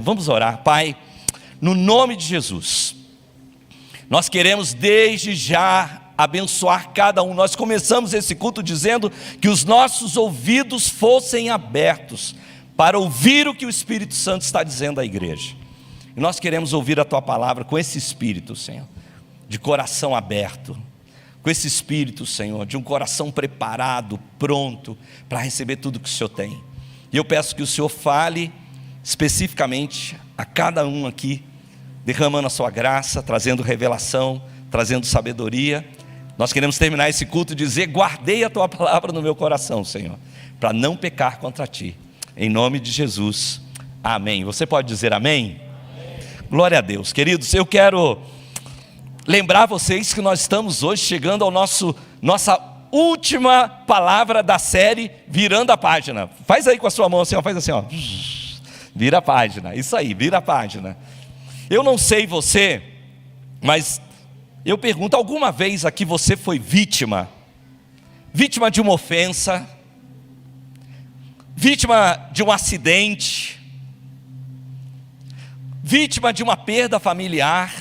Vamos orar. Pai, no nome de Jesus, nós queremos desde já abençoar cada um. Nós começamos esse culto dizendo que os nossos ouvidos fossem abertos para ouvir o que o Espírito Santo está dizendo à igreja. E nós queremos ouvir a Tua palavra com esse espírito, Senhor, de coração aberto, com esse espírito, Senhor, de um coração preparado, pronto para receber tudo que o Senhor tem. E eu peço que o Senhor fale especificamente a cada um aqui, derramando a sua graça, trazendo revelação, trazendo sabedoria. Nós queremos terminar esse culto e dizer: guardei a Tua palavra no meu coração, Senhor, para não pecar contra Ti, em nome de Jesus, amém. Você pode dizer amém? Amém. Glória a Deus. Queridos, eu quero lembrar vocês que nós estamos hoje chegando ao nossa última palavra da série Virando a Página. Faz aí com a sua mão assim, ó, faz assim, ó. Vira a página, isso aí, vira a página. Eu não sei você, mas eu pergunto: alguma vez aqui você foi vítima de uma ofensa, vítima de um acidente, vítima de uma perda familiar?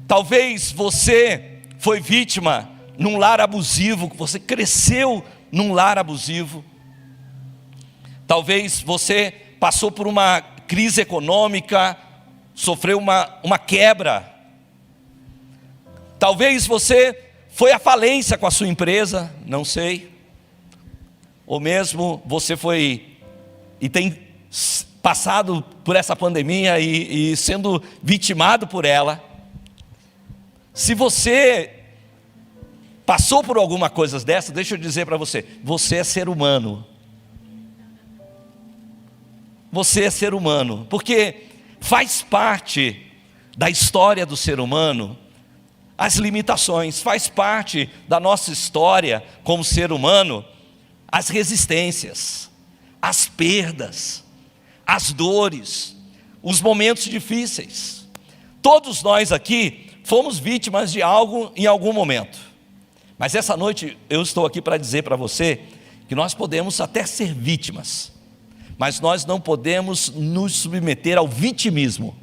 Talvez você foi vítima num lar abusivo, você cresceu num lar abusivo. Talvez você passou por uma crise econômica, sofreu uma quebra. Talvez você foi à falência com a sua empresa, não sei. Ou mesmo você foi e tem passado por essa pandemia e sendo vitimado por ela. Se você passou por alguma coisa dessa, deixa eu dizer para você: você é ser humano. Você é ser humano, porque faz parte da história do ser humano as limitações, faz parte da nossa história como ser humano as resistências, as perdas, as dores, os momentos difíceis. Todos nós aqui fomos vítimas de algo em algum momento, mas essa noite eu estou aqui para dizer para você que nós podemos até ser vítimas, mas nós não podemos nos submeter ao vitimismo.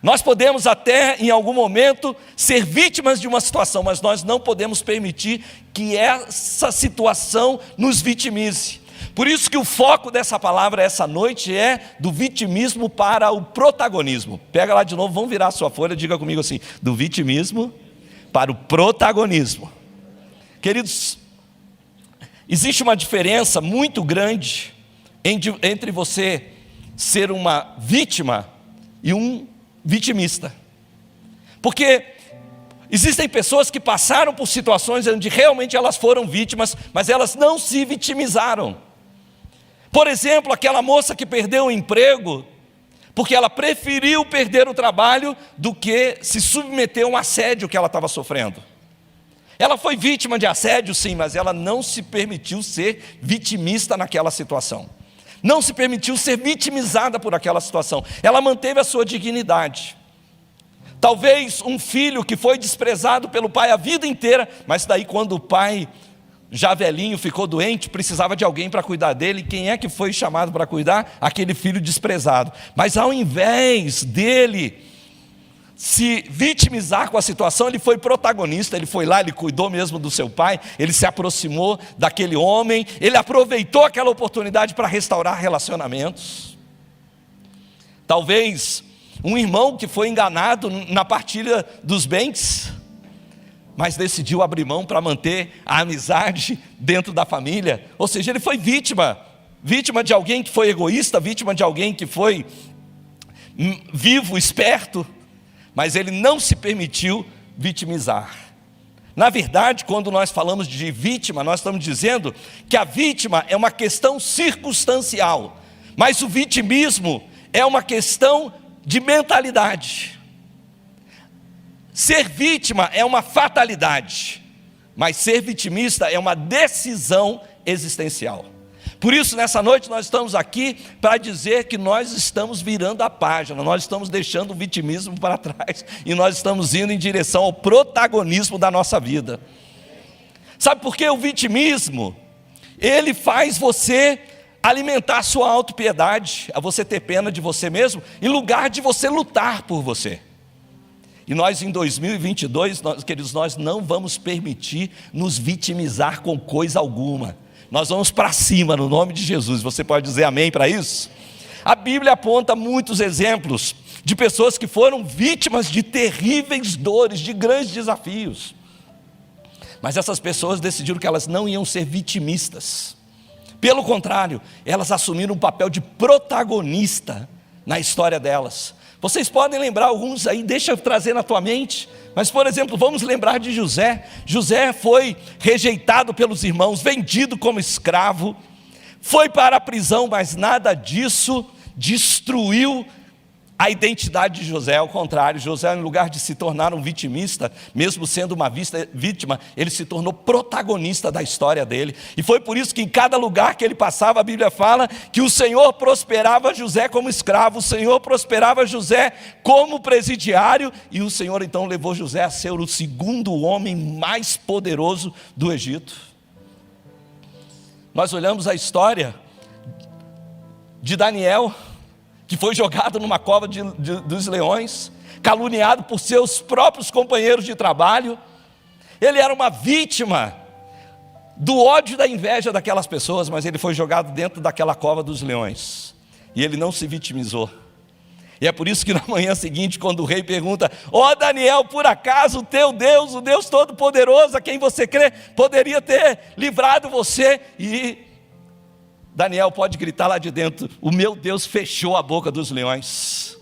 Nós podemos até em algum momento ser vítimas de uma situação, mas nós não podemos permitir que essa situação nos vitimize. Por isso que o foco dessa palavra essa noite é do vitimismo para o protagonismo. Pega lá de novo, vamos virar a sua folha, diga comigo assim: do vitimismo para o protagonismo. Queridos, existe uma diferença muito grande entre você ser uma vítima e um vitimista. Porque existem pessoas que passaram por situações onde realmente elas foram vítimas, mas elas não se vitimizaram. Por exemplo, aquela moça que perdeu o emprego porque ela preferiu perder o trabalho do que se submeter a um assédio que ela estava sofrendo. Ela foi vítima de assédio, sim, mas ela não se permitiu ser vitimista naquela situação. Não se permitiu ser vitimizada por aquela situação. Ela manteve a sua dignidade. Talvez um filho que foi desprezado pelo pai a vida inteira, mas daí quando o pai, já velhinho, ficou doente, precisava de alguém para cuidar dele. Quem é que foi chamado para cuidar? Aquele filho desprezado. Mas ao invés dele se vitimizar com a situação, ele foi protagonista. Ele foi lá, ele cuidou mesmo do seu pai, ele se aproximou daquele homem, ele aproveitou aquela oportunidade para restaurar relacionamentos. Talvez um irmão que foi enganado na partilha dos bens, mas decidiu abrir mão para manter a amizade dentro da família. Ou seja, ele foi vítima de alguém que foi egoísta, vítima de alguém que foi vivo, esperto, mas ele não se permitiu vitimizar. Na verdade, quando nós falamos de vítima, nós estamos dizendo que a vítima é uma questão circunstancial, mas o vitimismo é uma questão de mentalidade. Ser vítima é uma fatalidade, mas ser vitimista é uma decisão existencial. Por isso, nessa noite, nós estamos aqui para dizer que nós estamos virando a página, nós estamos deixando o vitimismo para trás e nós estamos indo em direção ao protagonismo da nossa vida. Sabe por que o vitimismo, ele faz você alimentar a sua autopiedade, a você ter pena de você mesmo, em lugar de você lutar por você. E nós em 2022, queridos, nós não vamos permitir nos vitimizar com coisa alguma. Nós vamos para cima no nome de Jesus. Você pode dizer amém para isso? A Bíblia aponta muitos exemplos de pessoas que foram vítimas de terríveis dores, de grandes desafios. Mas essas pessoas decidiram que elas não iam ser vitimistas. Pelo contrário, elas assumiram um papel de protagonista na história delas. Vocês podem lembrar alguns aí, deixa eu trazer na tua mente. Mas, por exemplo, vamos lembrar de José. José foi rejeitado pelos irmãos, vendido como escravo, foi para a prisão, mas nada disso destruiu a identidade de José. Ao contrário, José, em lugar de se tornar um vitimista, mesmo sendo uma vítima, ele se tornou protagonista da história dele. E foi por isso que em cada lugar que ele passava, a Bíblia fala que o Senhor prosperava José como escravo, o Senhor prosperava José como presidiário, e o Senhor então levou José a ser o segundo homem mais poderoso do Egito. Nós olhamos a história de Daniel, que foi jogado numa cova dos leões, caluniado por seus próprios companheiros de trabalho. Ele era uma vítima do ódio e da inveja daquelas pessoas, mas ele foi jogado dentro daquela cova dos leões, e ele não se vitimizou. E é por isso que na manhã seguinte, quando o rei pergunta: ó Daniel, por acaso o teu Deus, o Deus Todo-Poderoso, a quem você crê, poderia ter livrado você? E Daniel pode gritar lá de dentro: o meu Deus fechou a boca dos leões.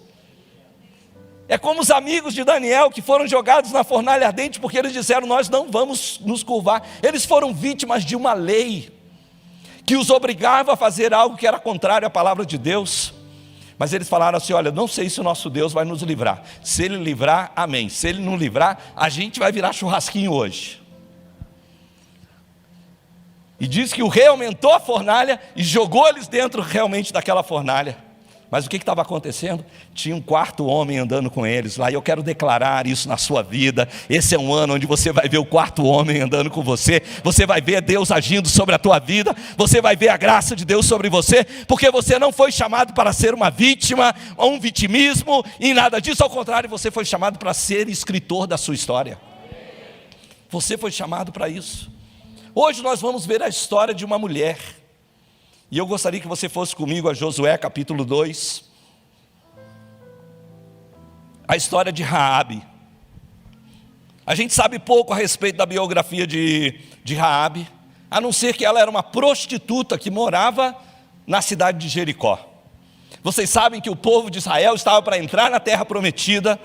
É como os amigos de Daniel que foram jogados na fornalha ardente, porque eles disseram: nós não vamos nos curvar. Eles foram vítimas de uma lei que os obrigava a fazer algo que era contrário à palavra de Deus. Mas eles falaram assim: olha, não sei se o nosso Deus vai nos livrar. Se Ele livrar, amém. Se Ele não livrar, a gente vai virar churrasquinho hoje. E diz que o rei aumentou a fornalha e jogou eles dentro realmente daquela fornalha. Mas o que estava acontecendo? Tinha um quarto homem andando com eles lá. E eu quero declarar isso na sua vida. Esse é um ano onde você vai ver o quarto homem andando com você. Você vai ver Deus agindo sobre a tua vida. Você vai ver a graça de Deus sobre você. Porque você não foi chamado para ser uma vítima, ou um vitimismo, e nada disso. Ao contrário, você foi chamado para ser escritor da sua história. Você foi chamado para isso. Hoje nós vamos ver a história de uma mulher. E eu gostaria que você fosse comigo a Josué capítulo 2. A história de Raabe. A gente sabe pouco a respeito da biografia de Raabe, a não ser que ela era uma prostituta que morava na cidade de Jericó. Vocês sabem que o povo de Israel estava para entrar na terra prometida,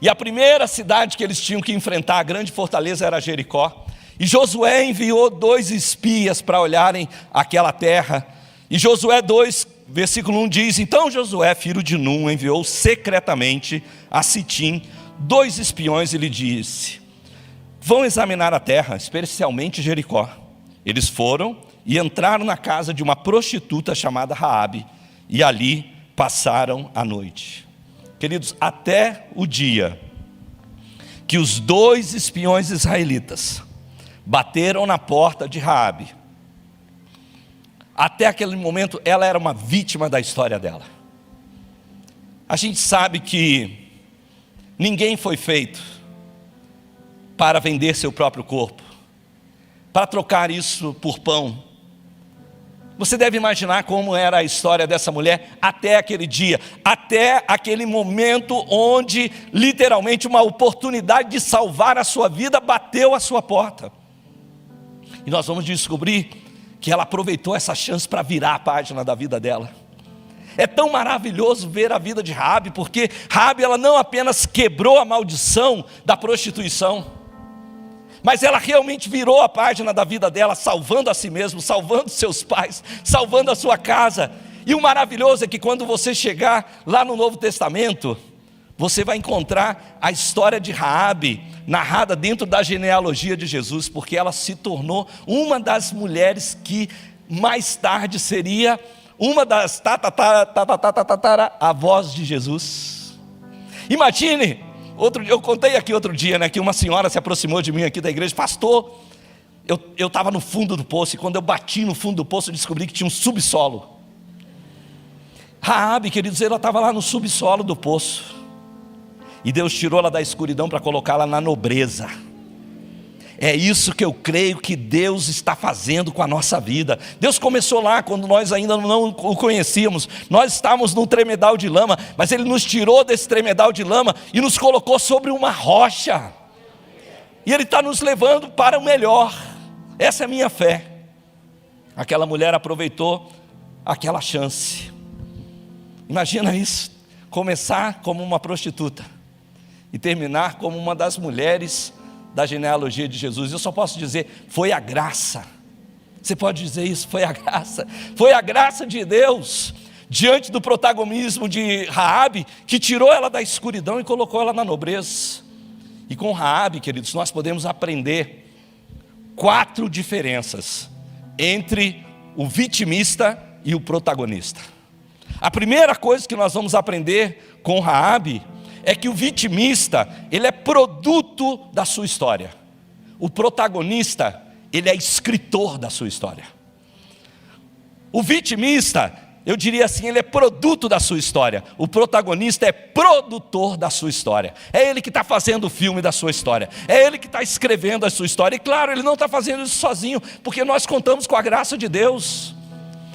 e a primeira cidade que eles tinham que enfrentar, a grande fortaleza, era Jericó. E Josué enviou 2 espias para olharem aquela terra. E Josué 2, versículo 1 diz: então Josué, filho de Num, enviou secretamente a Sitim 2 espiões e lhe disse: vão examinar a terra, especialmente Jericó. Eles foram e entraram na casa de uma prostituta chamada Raabe, e ali passaram a noite. Queridos, até o dia que os 2 espiões israelitas bateram na porta de Raabe, até aquele momento ela era uma vítima da história dela. A gente sabe que ninguém foi feito para vender seu próprio corpo, para trocar isso por pão. Você deve imaginar como era a história dessa mulher até aquele dia, até aquele momento onde literalmente uma oportunidade de salvar a sua vida bateu à sua porta. E nós vamos descobrir que ela aproveitou essa chance para virar a página da vida dela. É tão maravilhoso ver a vida de Raabe, porque Raabe, ela não apenas quebrou a maldição da prostituição, mas ela realmente virou a página da vida dela, salvando a si mesma, salvando seus pais, salvando a sua casa. E o maravilhoso é que quando você chegar lá no Novo Testamento, você vai encontrar a história de Raabe narrada dentro da genealogia de Jesus, porque ela se tornou uma das mulheres que mais tarde seria uma das avós de Jesus. Imagine, eu contei aqui outro dia, né, que uma senhora se aproximou de mim aqui da igreja: pastor, eu estava no fundo do poço, e quando eu bati no fundo do poço, eu descobri que tinha um subsolo. Raabe, queridos, ela estava lá no subsolo do poço, e Deus tirou ela da escuridão para colocá-la na nobreza. É isso que eu creio que Deus está fazendo com a nossa vida. Deus começou lá quando nós ainda não o conhecíamos. Nós estávamos num tremedal de lama, mas Ele nos tirou desse tremedal de lama e nos colocou sobre uma rocha. E Ele está nos levando para o melhor. Essa é a minha fé. Aquela mulher aproveitou aquela chance. Imagina isso, começar como uma prostituta e terminar como uma das mulheres da genealogia de Jesus. Eu só posso dizer, foi a graça. Você pode dizer isso, foi a graça. Foi a graça de Deus, diante do protagonismo de Raabe, que tirou ela da escuridão e colocou ela na nobreza. E com Raabe, queridos, nós podemos aprender 4 diferenças entre o vitimista e o protagonista. A primeira coisa que nós vamos aprender com Raabe é que o vitimista, ele é produto da sua história. O protagonista, ele é escritor da sua história. O vitimista, eu diria assim, ele é produto da sua história. O protagonista é produtor da sua história. É ele que está fazendo o filme da sua história. É ele que está escrevendo a sua história. E claro, ele não está fazendo isso sozinho, porque nós contamos com a graça de Deus.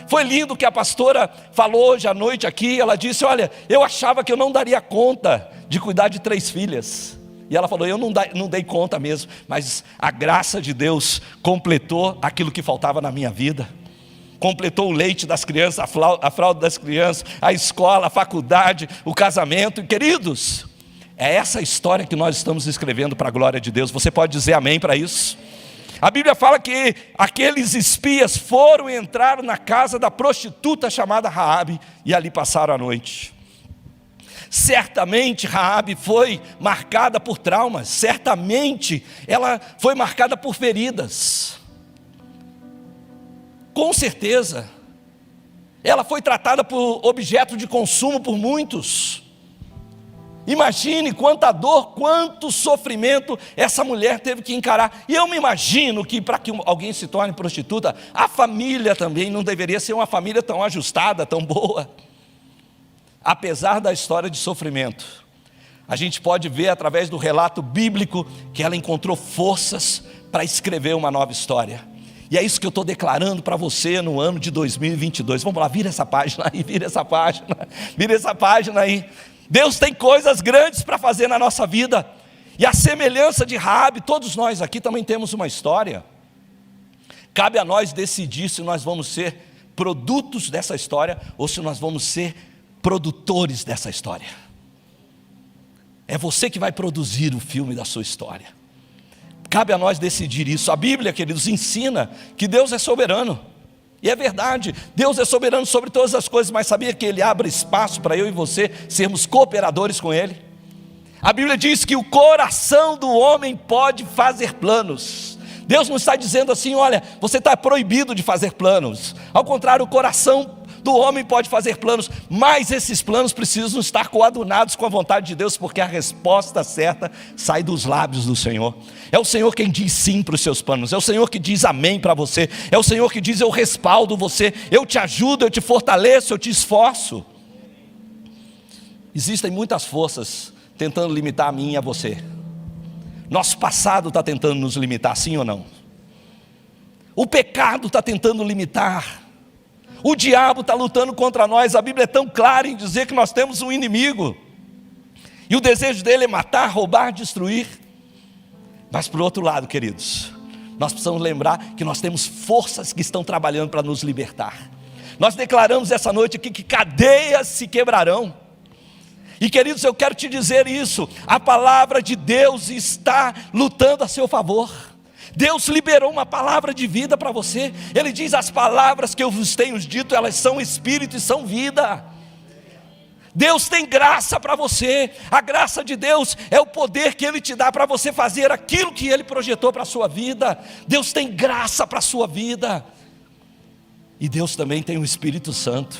Foi lindo que a pastora falou hoje à noite aqui. Ela disse, olha, eu achava que eu não daria conta de cuidar de 3 filhas. E ela falou, eu não dei conta mesmo, mas a graça de Deus completou aquilo que faltava na minha vida. Completou o leite das crianças, a fralda das crianças, a escola, a faculdade, o casamento. E queridos, é essa história que nós estamos escrevendo para a glória de Deus. Você pode dizer amém para isso? A Bíblia fala que aqueles espias foram e entraram na casa da prostituta chamada Raabe e ali passaram a noite. Certamente Raabe foi marcada por traumas, certamente ela foi marcada por feridas. Com certeza, ela foi tratada por objeto de consumo por muitos. Imagine quanta dor, quanto sofrimento essa mulher teve que encarar. E eu me imagino que para que alguém se torne prostituta, a família também não deveria ser uma família tão ajustada, tão boa. Apesar da história de sofrimento, a gente pode ver através do relato bíblico que ela encontrou forças para escrever uma nova história. E é isso que eu estou declarando para você no ano de 2022. Vamos lá, vira essa página aí, vira essa página aí. Deus tem coisas grandes para fazer na nossa vida. E a semelhança de Raabe, todos nós aqui também temos uma história. Cabe a nós decidir se nós vamos ser produtos dessa história ou se nós vamos ser produtores dessa história. É você que vai produzir o filme da sua história. Cabe a nós decidir isso. A Bíblia, queridos, ensina que Deus é soberano. E é verdade, Deus é soberano sobre todas as coisas, mas sabia que Ele abre espaço para eu e você sermos cooperadores com Ele? A Bíblia diz que o coração do homem pode fazer planos. Deus não está dizendo assim, olha, você está proibido de fazer planos. Ao contrário, o coração do homem pode fazer planos, mas esses planos precisam estar coadunados com a vontade de Deus, porque a resposta certa sai dos lábios do Senhor. É o Senhor quem diz sim para os seus planos, é o Senhor que diz amém para você, é o Senhor que diz eu respaldo você, eu te ajudo, eu te fortaleço, eu te esforço. Existem muitas forças tentando limitar a mim e a você. Nosso passado está tentando nos limitar, sim ou não? O pecado está tentando limitar. O diabo está lutando contra nós. A Bíblia é tão clara em dizer que nós temos um inimigo. E o desejo dele é matar, roubar, destruir. Mas por outro lado, queridos, nós precisamos lembrar que nós temos forças que estão trabalhando para nos libertar. Nós declaramos essa noite aqui que cadeias se quebrarão. E queridos, eu quero te dizer isso. A palavra de Deus está lutando a seu favor. Deus liberou uma palavra de vida para você. Ele diz, as palavras que eu vos tenho dito, elas são espírito e são vida. Deus tem graça para você. A graça de Deus é o poder que Ele te dá para você fazer aquilo que Ele projetou para a sua vida. Deus tem graça para a sua vida. E Deus também tem o Espírito Santo.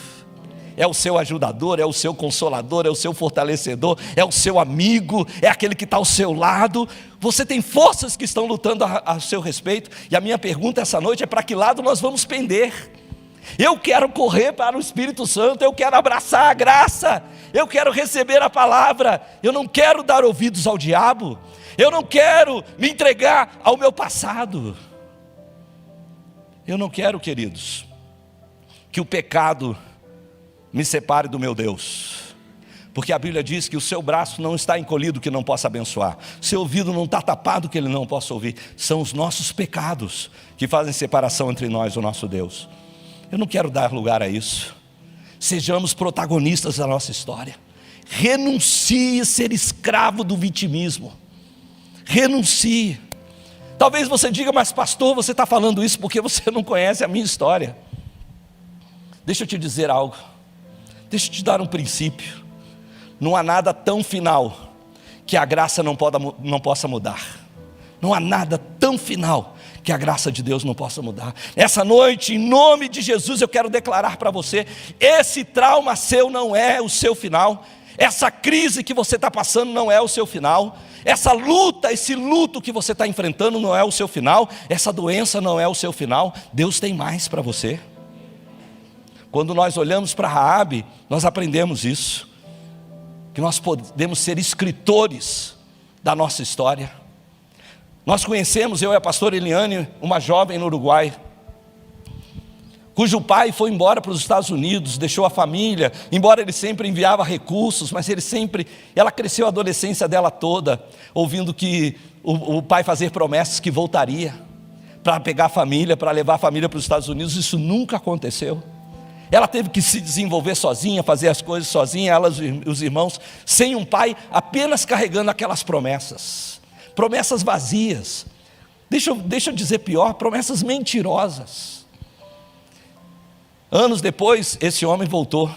é o seu ajudador, é o seu consolador, é o seu fortalecedor, é o seu amigo, é aquele que está ao seu lado. Você tem forças que estão lutando a seu respeito. E a minha pergunta essa noite é: para que lado nós vamos pender? Eu quero correr para o Espírito Santo, eu quero abraçar a graça, eu quero receber a palavra, eu não quero dar ouvidos ao diabo, eu não quero me entregar ao meu passado. Eu não quero, queridos, que o pecado me separe do meu Deus, porque a Bíblia diz que o seu braço não está encolhido que não possa abençoar, seu ouvido não está tapado que ele não possa ouvir. São os nossos pecados que fazem separação entre nós e o nosso Deus. Eu não quero dar lugar a isso. Sejamos protagonistas da nossa história. Renuncie a ser escravo do vitimismo. Renuncie. Talvez você diga: mas pastor, você está falando isso porque você não conhece a minha história. Deixa eu te dizer algo. Deixa eu te dar um princípio. Não há nada tão final que a graça não possa mudar. Não há nada tão final que a graça de Deus não possa mudar. Essa noite, em nome de Jesus, eu quero declarar para você: esse trauma seu não é o seu final. Essa crise que você está passando não é o seu final. Essa luta, esse luto que você está enfrentando não é o seu final. Essa doença não é o seu final. Deus tem mais para você. Quando nós olhamos para Raabe, nós aprendemos isso, que nós podemos ser escritores da nossa história. Nós conhecemos, eu e a pastora Eliane, uma jovem no Uruguai, cujo pai foi embora para os Estados Unidos, deixou a família, embora ele sempre enviava recursos, mas ela cresceu a adolescência dela toda, ouvindo que o pai fazer promessas que voltaria, para pegar a família, para levar a família para os Estados Unidos. Isso nunca aconteceu. Ela teve que se desenvolver sozinha, fazer as coisas sozinha, ela e os irmãos, sem um pai, apenas carregando aquelas promessas vazias. Deixa eu dizer pior, promessas mentirosas. Anos depois, esse homem voltou,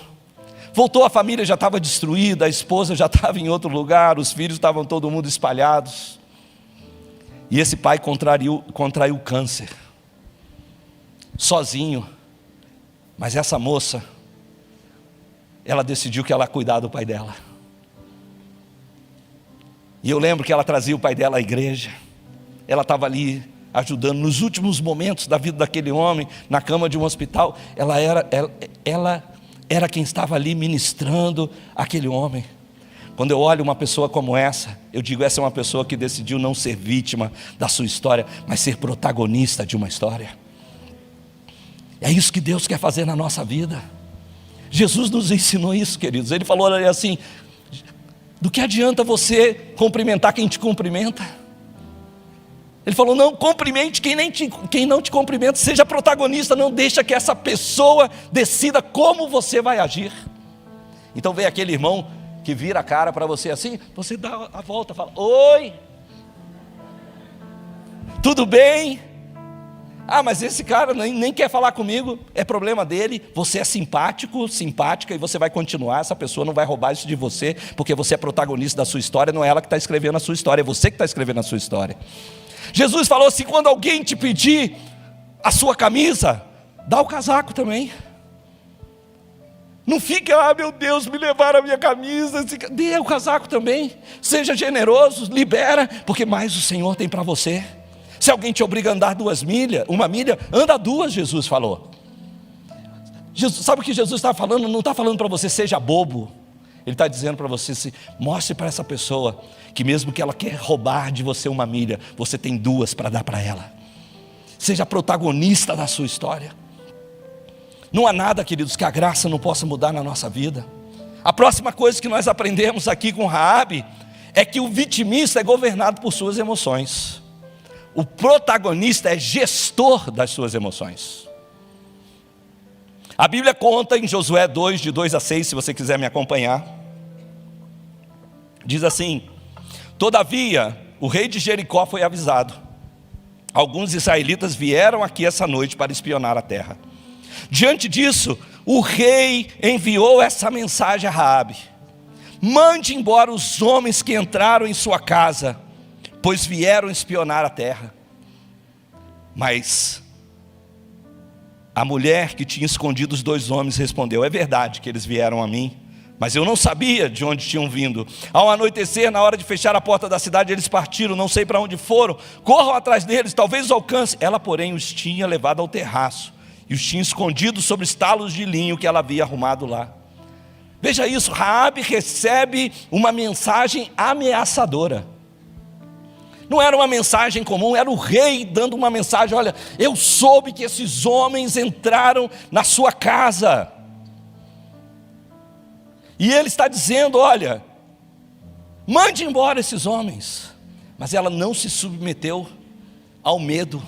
a família já estava destruída, a esposa já estava em outro lugar, os filhos estavam todo mundo espalhados, e esse pai contraiu câncer, sozinho. Mas essa moça, ela decidiu que ela ia cuidar do pai dela. E eu lembro que ela trazia o pai dela à igreja. Ela estava ali ajudando nos últimos momentos da vida daquele homem, na cama de um hospital. Ela era quem estava ali ministrando aquele homem. Quando eu olho uma pessoa como essa, eu digo: essa é uma pessoa que decidiu não ser vítima da sua história, mas ser protagonista de uma história. É isso que Deus quer fazer na nossa vida. Jesus nos ensinou isso, queridos. Ele falou assim: do que adianta você cumprimentar quem te cumprimenta? Ele falou: não cumprimente quem não te cumprimenta. Seja protagonista, não deixa que essa pessoa decida como você vai agir. Então vem aquele irmão que vira a cara para você assim, você dá a volta, fala: oi, tudo bem? Ah, mas esse cara nem quer falar comigo. É problema dele. Você é simpático, simpática, e você vai continuar. Essa pessoa não vai roubar isso de você, porque você é protagonista da sua história. Não é ela que está escrevendo a sua história, é você que está escrevendo a sua história. Jesus falou assim: quando alguém te pedir a sua camisa, dá o casaco também. Não fique: ah, meu Deus, me levaram a minha camisa. Dê o casaco também. Seja generoso, libera, porque mais o Senhor tem para você. Se alguém te obriga a andar 1 milha, anda 2, Jesus falou. Sabe o que Jesus está falando? Não está falando para você: seja bobo. Ele está dizendo para você: mostre para essa pessoa que mesmo que ela quer roubar de você 1 milha, você tem 2 para dar para ela. Seja protagonista da sua história. Não há nada, queridos, que a graça não possa mudar na nossa vida. A próxima coisa que nós aprendemos aqui com Raabe é que o vitimista é governado por suas emoções. O protagonista é gestor das suas emoções. A Bíblia conta em Josué 2, de 2 a 6, se você quiser me acompanhar. Diz assim: todavia, o rei de Jericó foi avisado. Alguns israelitas vieram aqui essa noite para espionar a terra. Diante disso, o rei enviou essa mensagem a Raabe: mande embora os homens que entraram em sua casa, pois vieram espionar a terra. Mas A mulher que tinha escondido os 2 homens respondeu: é verdade que eles vieram a mim, mas eu não sabia de onde tinham vindo. Ao anoitecer, na hora de fechar a porta da cidade, eles partiram, não sei para onde foram. Corram atrás deles, talvez os alcance. Ela, porém, os tinha levado ao terraço e os tinha escondido sobre estalos de linho que ela havia arrumado lá. Veja isso, Raabe recebe uma mensagem ameaçadora. Não era uma mensagem comum, era o rei dando uma mensagem: olha, eu soube que esses homens entraram na sua casa. E ele está dizendo: olha, mande embora esses homens. Mas ela não se submeteu ao medo.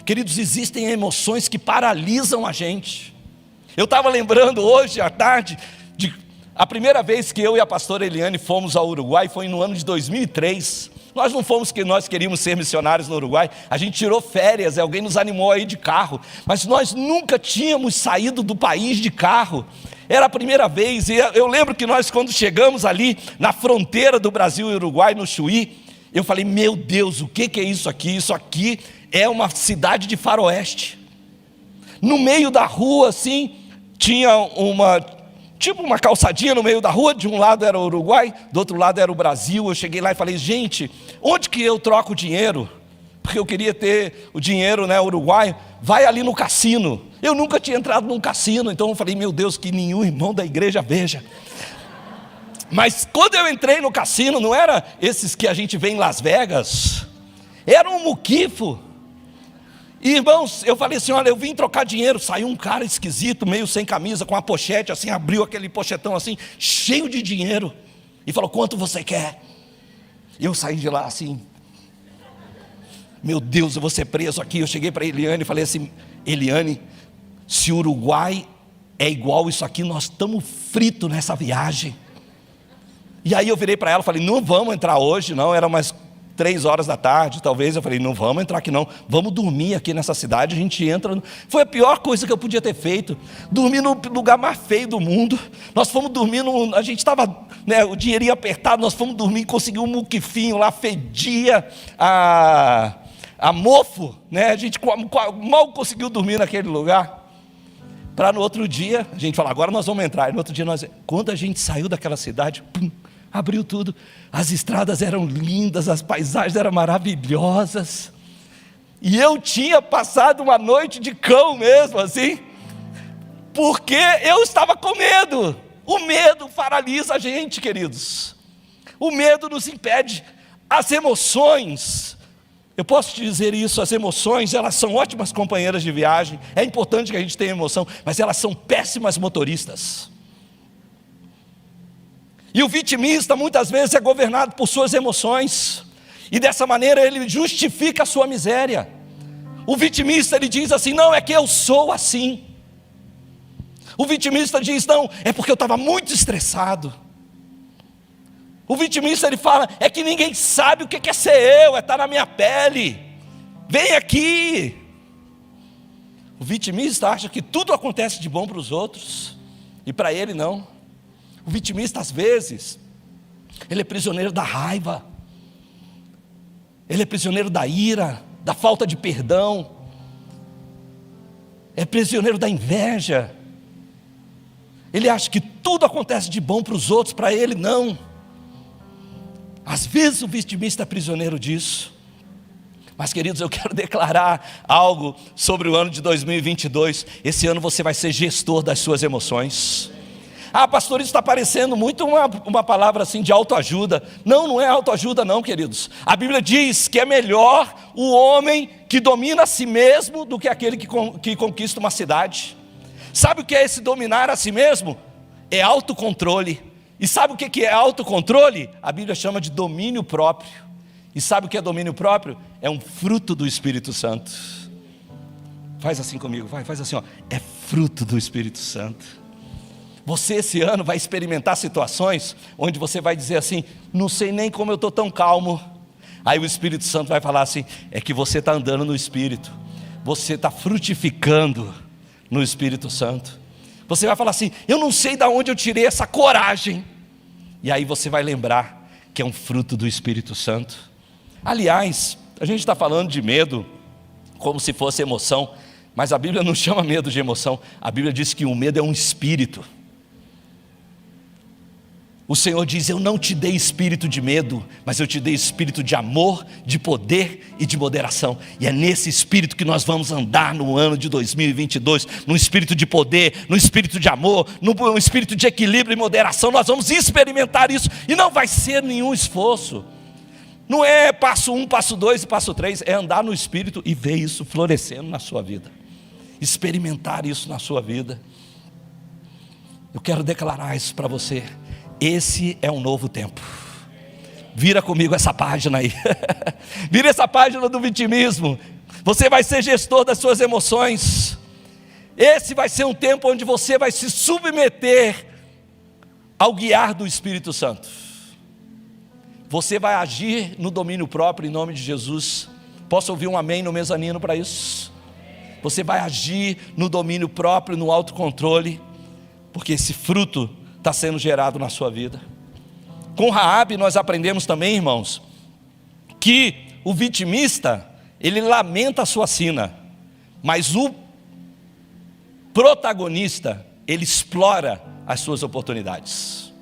Queridos, existem emoções que paralisam a gente. Eu estava lembrando hoje à tarde a primeira vez que eu e a pastora Eliane fomos ao Uruguai foi no ano de 2003. Nós não fomos porque nós queríamos ser missionários no Uruguai, a gente tirou férias, alguém nos animou a ir de carro, mas nós nunca tínhamos saído do país de carro. Era a primeira vez, e eu lembro que nós, quando chegamos ali na fronteira do Brasil e Uruguai, no Chuí, eu falei: meu Deus, o que é isso aqui? Isso aqui é uma cidade de faroeste. No meio da rua, assim, tinha uma calçadinha no meio da rua. De um lado era o Uruguai, do outro lado era o Brasil. Eu cheguei lá e falei: gente, onde que eu troco o dinheiro? Porque eu queria ter o dinheiro, né, uruguaio. Vai ali no cassino. Eu nunca tinha entrado num cassino, então eu falei: meu Deus, que nenhum irmão da igreja veja. Mas quando eu entrei no cassino, não era esses que a gente vê em Las Vegas, era um muquifo. E, irmãos, eu falei assim: olha, eu vim trocar dinheiro. Saiu um cara esquisito, meio sem camisa, com uma pochete assim, abriu aquele pochetão assim, cheio de dinheiro, e falou: quanto você quer? E eu saí de lá assim: meu Deus, eu vou ser preso aqui. Eu cheguei para a Eliane e falei assim: Eliane, se o Uruguai é igual isso aqui, nós estamos fritos nessa viagem. E aí eu virei para ela e falei: não vamos entrar hoje não, era umas 3 horas da tarde, talvez. Eu falei: não vamos entrar aqui não, vamos dormir aqui nessa cidade. A gente entra, foi a pior coisa que eu podia ter feito, dormir no lugar mais feio do mundo. Nós fomos dormir, a gente estava, né, o dinheirinho apertado, nós fomos dormir, conseguimos um muquifinho lá, fedia a mofo, né? A gente mal conseguiu dormir naquele lugar, para no outro dia, a gente falar: agora nós vamos entrar. E no outro dia, quando a gente saiu daquela cidade, abriu tudo, as estradas eram lindas, as paisagens eram maravilhosas, e eu tinha passado uma noite de cão mesmo, assim, porque eu estava com medo. O medo paralisa a gente, queridos, o medo nos impede. As emoções, eu posso te dizer isso, as emoções, elas são ótimas companheiras de viagem, é importante que a gente tenha emoção, mas elas são péssimas motoristas. E o vitimista muitas vezes é governado por suas emoções, e dessa maneira ele justifica a sua miséria. O vitimista, ele diz assim: não, é que eu sou assim. O vitimista diz: não, é porque eu estava muito estressado. O vitimista, ele fala: é que ninguém sabe o que é ser eu, é estar na minha pele, vem aqui. O vitimista acha que tudo acontece de bom para os outros, e para ele não. O vitimista, às vezes, ele é prisioneiro da raiva, ele é prisioneiro da ira, da falta de perdão, é prisioneiro da inveja. Ele acha que tudo acontece de bom para os outros, para ele não. Às vezes o vitimista é prisioneiro disso. Mas, queridos, eu quero declarar algo sobre o ano de 2022. Esse ano você vai ser gestor das suas emoções. Ah, pastor, isso está parecendo muito uma palavra assim de autoajuda. Não, não é autoajuda não, queridos. A Bíblia diz que é melhor o homem que domina a si mesmo do que aquele que conquista uma cidade. Sabe o que é esse dominar a si mesmo? É autocontrole. E sabe o que é autocontrole? A Bíblia chama de domínio próprio. E sabe o que é domínio próprio? É um fruto do Espírito Santo. Faz assim comigo, faz assim, ó. É fruto do Espírito Santo. Você esse ano vai experimentar situações onde você vai dizer assim: não sei nem como eu estou tão calmo. Aí o Espírito Santo vai falar assim: é que você está andando no Espírito, você está frutificando no Espírito Santo. Você vai falar assim: eu não sei de onde eu tirei essa coragem. E aí você vai lembrar que é um fruto do Espírito Santo. Aliás, a gente está falando de medo como se fosse emoção, Mas a Bíblia não chama medo de emoção. A Bíblia diz que o medo é um espírito. O Senhor diz: eu não te dei espírito de medo, mas eu te dei espírito de amor, de poder e de moderação. E é nesse espírito que nós vamos andar no ano de 2022, num espírito de poder, num espírito de amor, num espírito de equilíbrio e moderação. Nós vamos experimentar isso, e não vai ser nenhum esforço. Não é passo 1, passo 2 e passo 3, é andar no espírito e ver isso florescendo na sua vida, experimentar isso na sua vida. Eu quero declarar isso para você. Esse é um novo tempo. Vira comigo essa página aí. Vira essa página do vitimismo. Você vai ser gestor das suas emoções. Esse vai ser um tempo onde você vai se submeter ao guiar do Espírito Santo. Você vai agir no domínio próprio em nome de Jesus. Posso ouvir um amém no mezanino para isso? Você vai agir no domínio próprio, no autocontrole, porque esse fruto está sendo gerado na sua vida. Com Raabe nós aprendemos também, irmãos, que o vitimista, ele lamenta a sua sina, mas o protagonista, ele explora as suas oportunidades.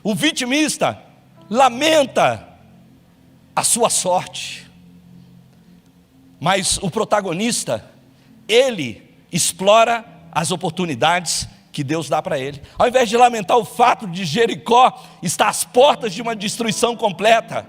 O vitimista lamenta a sua sorte, mas o protagonista, ele explora as oportunidades que Deus dá para ele. Ao invés de lamentar o fato de Jericó estar às portas de uma destruição completa,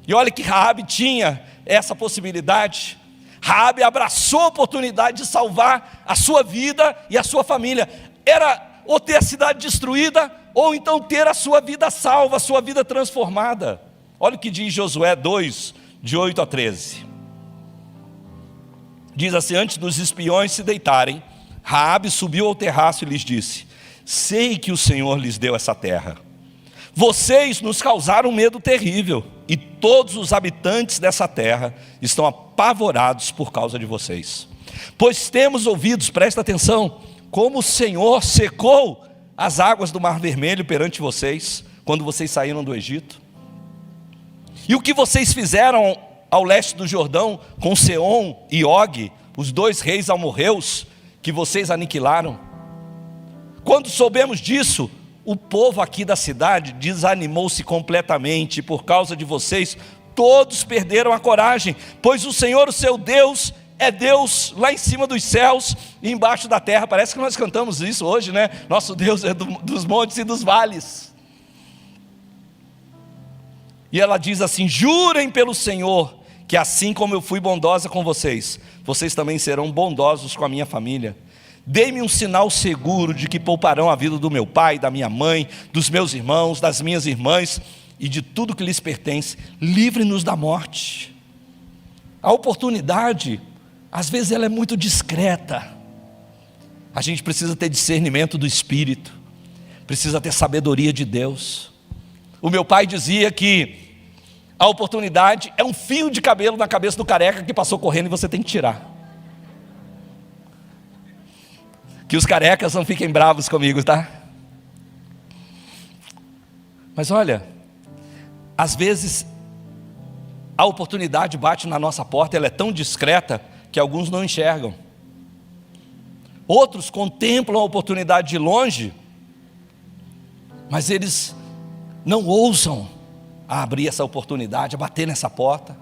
e olha que Raabe tinha essa possibilidade. Raabe abraçou a oportunidade de salvar a sua vida e a sua família. Era ou ter a cidade destruída, ou então ter a sua vida salva, a sua vida transformada. Olha o que diz Josué 2, de 8 a 13. Diz assim: antes dos espiões se deitarem, Raabe subiu ao terraço e lhes disse: sei que o Senhor lhes deu essa terra. Vocês nos causaram medo terrível, e todos os habitantes dessa terra estão apavorados por causa de vocês. Pois temos ouvido, presta atenção, como o Senhor secou as águas do Mar Vermelho perante vocês, quando vocês saíram do Egito. E o que vocês fizeram ao leste do Jordão, com Seom e Og, os 2 reis amorreus, que vocês aniquilaram. Quando soubemos disso, o povo aqui da cidade desanimou-se completamente. Por causa de vocês, todos perderam a coragem, pois o Senhor, o seu Deus, é Deus lá em cima dos céus e embaixo da terra. Parece que nós cantamos isso hoje, né? Nosso Deus é dos montes e dos vales. E ela diz assim: jurem pelo Senhor, que assim como eu fui bondosa com vocês, vocês também serão bondosos com a minha família. Dê-me um sinal seguro de que pouparão a vida do meu pai, da minha mãe, dos meus irmãos, das minhas irmãs e de tudo que lhes pertence. Livre-nos da morte. A oportunidade, às vezes ela é muito discreta. A gente precisa ter discernimento do Espírito, precisa ter sabedoria de Deus. O meu pai dizia que a oportunidade é um fio de cabelo na cabeça do careca que passou correndo e você tem que tirar. Que os carecas não fiquem bravos comigo, tá? Mas olha, às vezes a oportunidade bate na nossa porta, ela é tão discreta que alguns não enxergam. Outros contemplam a oportunidade de longe, mas eles não ousam a abrir essa oportunidade, a bater nessa porta.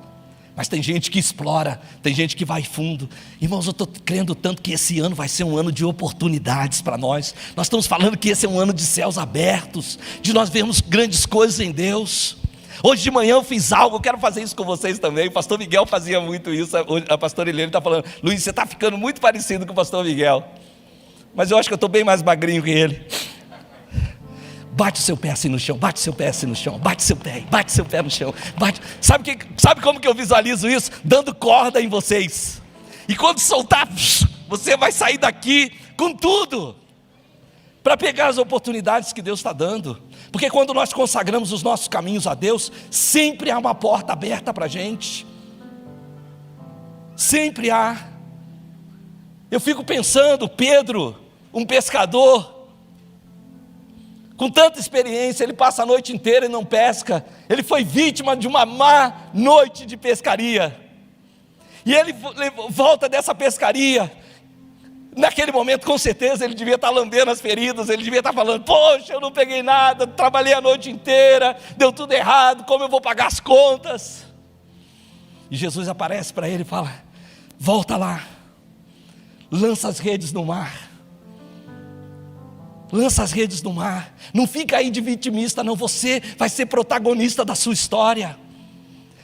Mas tem gente que explora, tem gente que vai fundo. Irmãos, eu estou crendo tanto que esse ano vai ser um ano de oportunidades para nós. Nós estamos falando que esse é um ano de céus abertos, de nós vermos grandes coisas em Deus. Hoje de manhã eu fiz algo, eu quero fazer isso com vocês também. O pastor Miguel fazia muito isso. A pastora Helene está falando: Luiz, você está ficando muito parecido com o pastor Miguel. Mas eu acho que eu estou bem mais magrinho que ele. Bate o seu pé assim no chão, bate seu pé assim no chão, bate seu pé no chão, bate. Sabe como que eu visualizo isso? Dando corda em vocês. E quando soltar, você vai sair daqui com tudo, para pegar as oportunidades que Deus está dando. Porque quando nós consagramos os nossos caminhos a Deus, sempre há uma porta aberta para a gente. Sempre há. Eu fico pensando, Pedro, um pescador, com tanta experiência, ele passa a noite inteira e não pesca. Ele foi vítima de uma má noite de pescaria. E ele volta dessa pescaria. Naquele momento, com certeza, ele devia estar lambendo as feridas, ele devia estar falando: poxa, eu não peguei nada, trabalhei a noite inteira, deu tudo errado, como eu vou pagar as contas? E Jesus aparece para ele e fala: volta lá, lança as redes no mar. Lança as redes no mar. Não fica aí de vitimista, não. Você vai ser protagonista da sua história.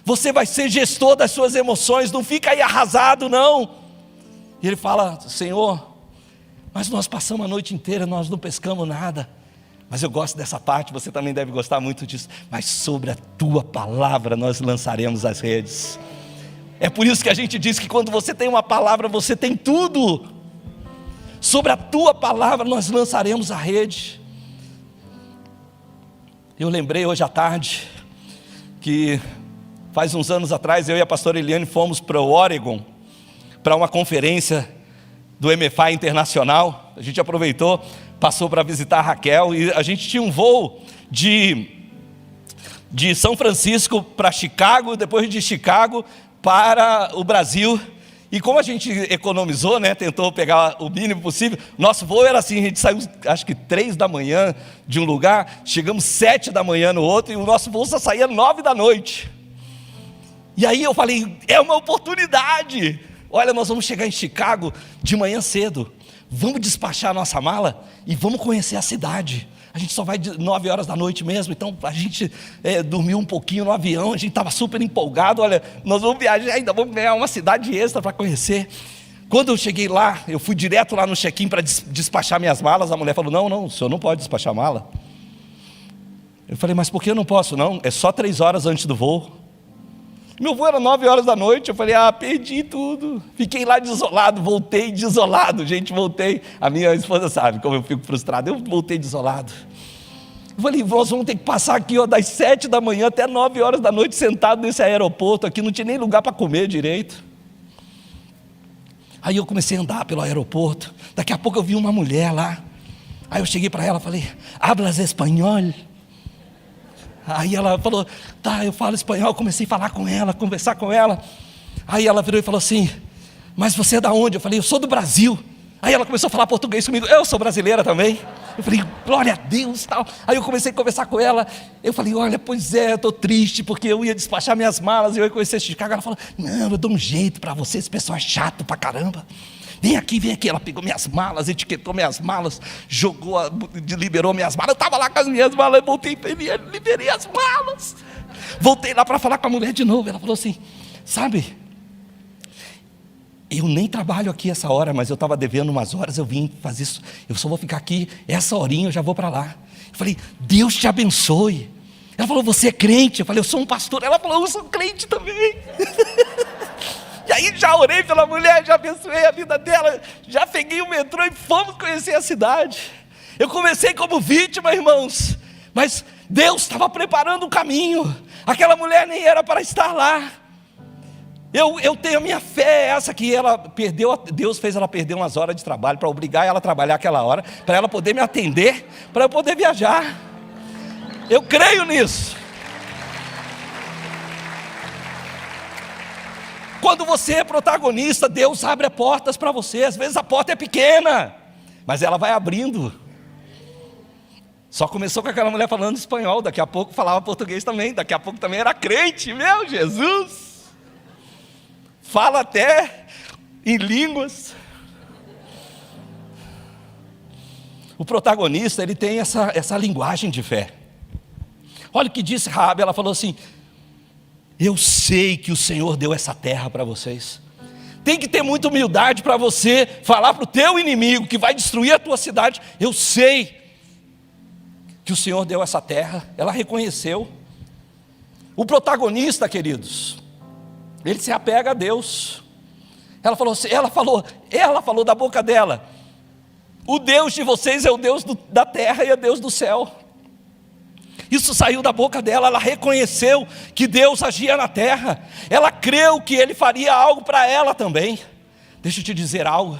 Você vai ser gestor das suas emoções. Não fica aí arrasado, não. E ele fala: Senhor, mas nós passamos a noite inteira, nós não pescamos nada. Mas eu gosto dessa parte, você também deve gostar muito disso. Mas sobre a tua palavra nós lançaremos as redes. É por isso que a gente diz que quando você tem uma palavra, você tem tudo. Sobre a tua palavra nós lançaremos a rede. Eu lembrei hoje à tarde que faz uns anos atrás eu e a pastora Eliane fomos para o Oregon, para uma conferência do MFI Internacional. A gente aproveitou, passou para visitar a Raquel, e a gente tinha um voo de São Francisco para Chicago, depois de Chicago para o Brasil. E como a gente economizou, né, tentou pegar o mínimo possível, nosso voo era assim: a gente saiu acho que 3 da manhã de um lugar, chegamos 7 da manhã no outro, e o nosso voo só saía 9 da noite. E aí eu falei: é uma oportunidade. Olha, nós vamos chegar em Chicago de manhã cedo, vamos despachar a nossa mala e vamos conhecer a cidade. A gente só vai de 9 horas da noite mesmo, então a gente dormiu um pouquinho no avião, a gente estava super empolgado. Olha, nós vamos viajar, ainda vamos ganhar uma cidade extra para conhecer. Quando eu cheguei lá, eu fui direto lá no check-in para despachar minhas malas. A mulher falou: não, o senhor não pode despachar mala. Eu falei: mas por que eu não posso? Não, é só 3 horas antes do voo. Meu voo era 9 horas da noite. Eu falei: perdi tudo. Fiquei lá desolado, voltei desolado. Gente, voltei. A minha esposa sabe como eu fico frustrado. Eu voltei desolado. Eu falei: nós vamos ter que passar aqui, das 7 da manhã até 9 horas da noite, sentado nesse aeroporto aqui. Não tinha nem lugar para comer direito. Aí eu comecei a andar pelo aeroporto. Daqui a pouco eu vi uma mulher lá. Aí eu cheguei para ela e falei: hablas espanhol? Aí ela falou: tá, eu falo espanhol. Eu comecei a falar com ela, conversar com ela. Aí ela virou e falou assim: mas você é da onde? Eu falei: eu sou do Brasil. Aí ela começou a falar português comigo: eu sou brasileira também. Eu falei: glória a Deus, tal. Aí eu comecei a conversar com ela. Eu falei: olha, pois é, eu estou triste porque eu ia despachar minhas malas e eu ia conhecer Chicago. Ela falou: não, eu dou um jeito para você, esse pessoal é chato pra caramba. Vem aqui, vem aqui. Ela pegou minhas malas, etiquetou minhas malas, liberou minhas malas. Eu estava lá com as minhas malas, eu voltei para ele, liberei as malas. Voltei lá para falar com a mulher de novo. Ela falou assim: sabe, eu nem trabalho aqui essa hora, mas eu estava devendo umas horas, eu vim fazer isso. Eu só vou ficar aqui, essa horinha eu já vou para lá. Eu falei: Deus te abençoe. Ela falou: você é crente? Eu falei: eu sou um pastor. Ela falou: eu sou crente também. E aí já orei pela mulher, já abençoei a vida dela, já peguei o metrô e fomos conhecer a cidade. Eu comecei como vítima, irmãos, mas Deus estava preparando o caminho. Aquela mulher nem era para estar lá. Eu tenho a minha fé, essa que ela perdeu, Deus fez ela perder umas horas de trabalho para obrigar ela a trabalhar aquela hora, para ela poder me atender, para eu poder viajar. Eu creio nisso. Quando você é protagonista, Deus abre portas para você. Às vezes a porta é pequena, mas ela vai abrindo. Só começou com aquela mulher falando espanhol, daqui a pouco falava português também, daqui a pouco também era crente. Meu Jesus! Fala até em línguas. O protagonista, ele tem essa linguagem de fé. Olha o que disse Raabe. Ela falou assim: eu sei que o Senhor deu essa terra para vocês. Tem que ter muita humildade para você falar para o teu inimigo que vai destruir a tua cidade: eu sei que o Senhor deu essa terra. Ela reconheceu. O protagonista, queridos, ele se apega a Deus. Ela falou da boca dela: o Deus de vocês é o Deus da terra e é Deus do céu. Isso saiu da boca dela. Ela reconheceu que Deus agia na terra. Ela creu que Ele faria algo para ela também. Deixa eu te dizer algo: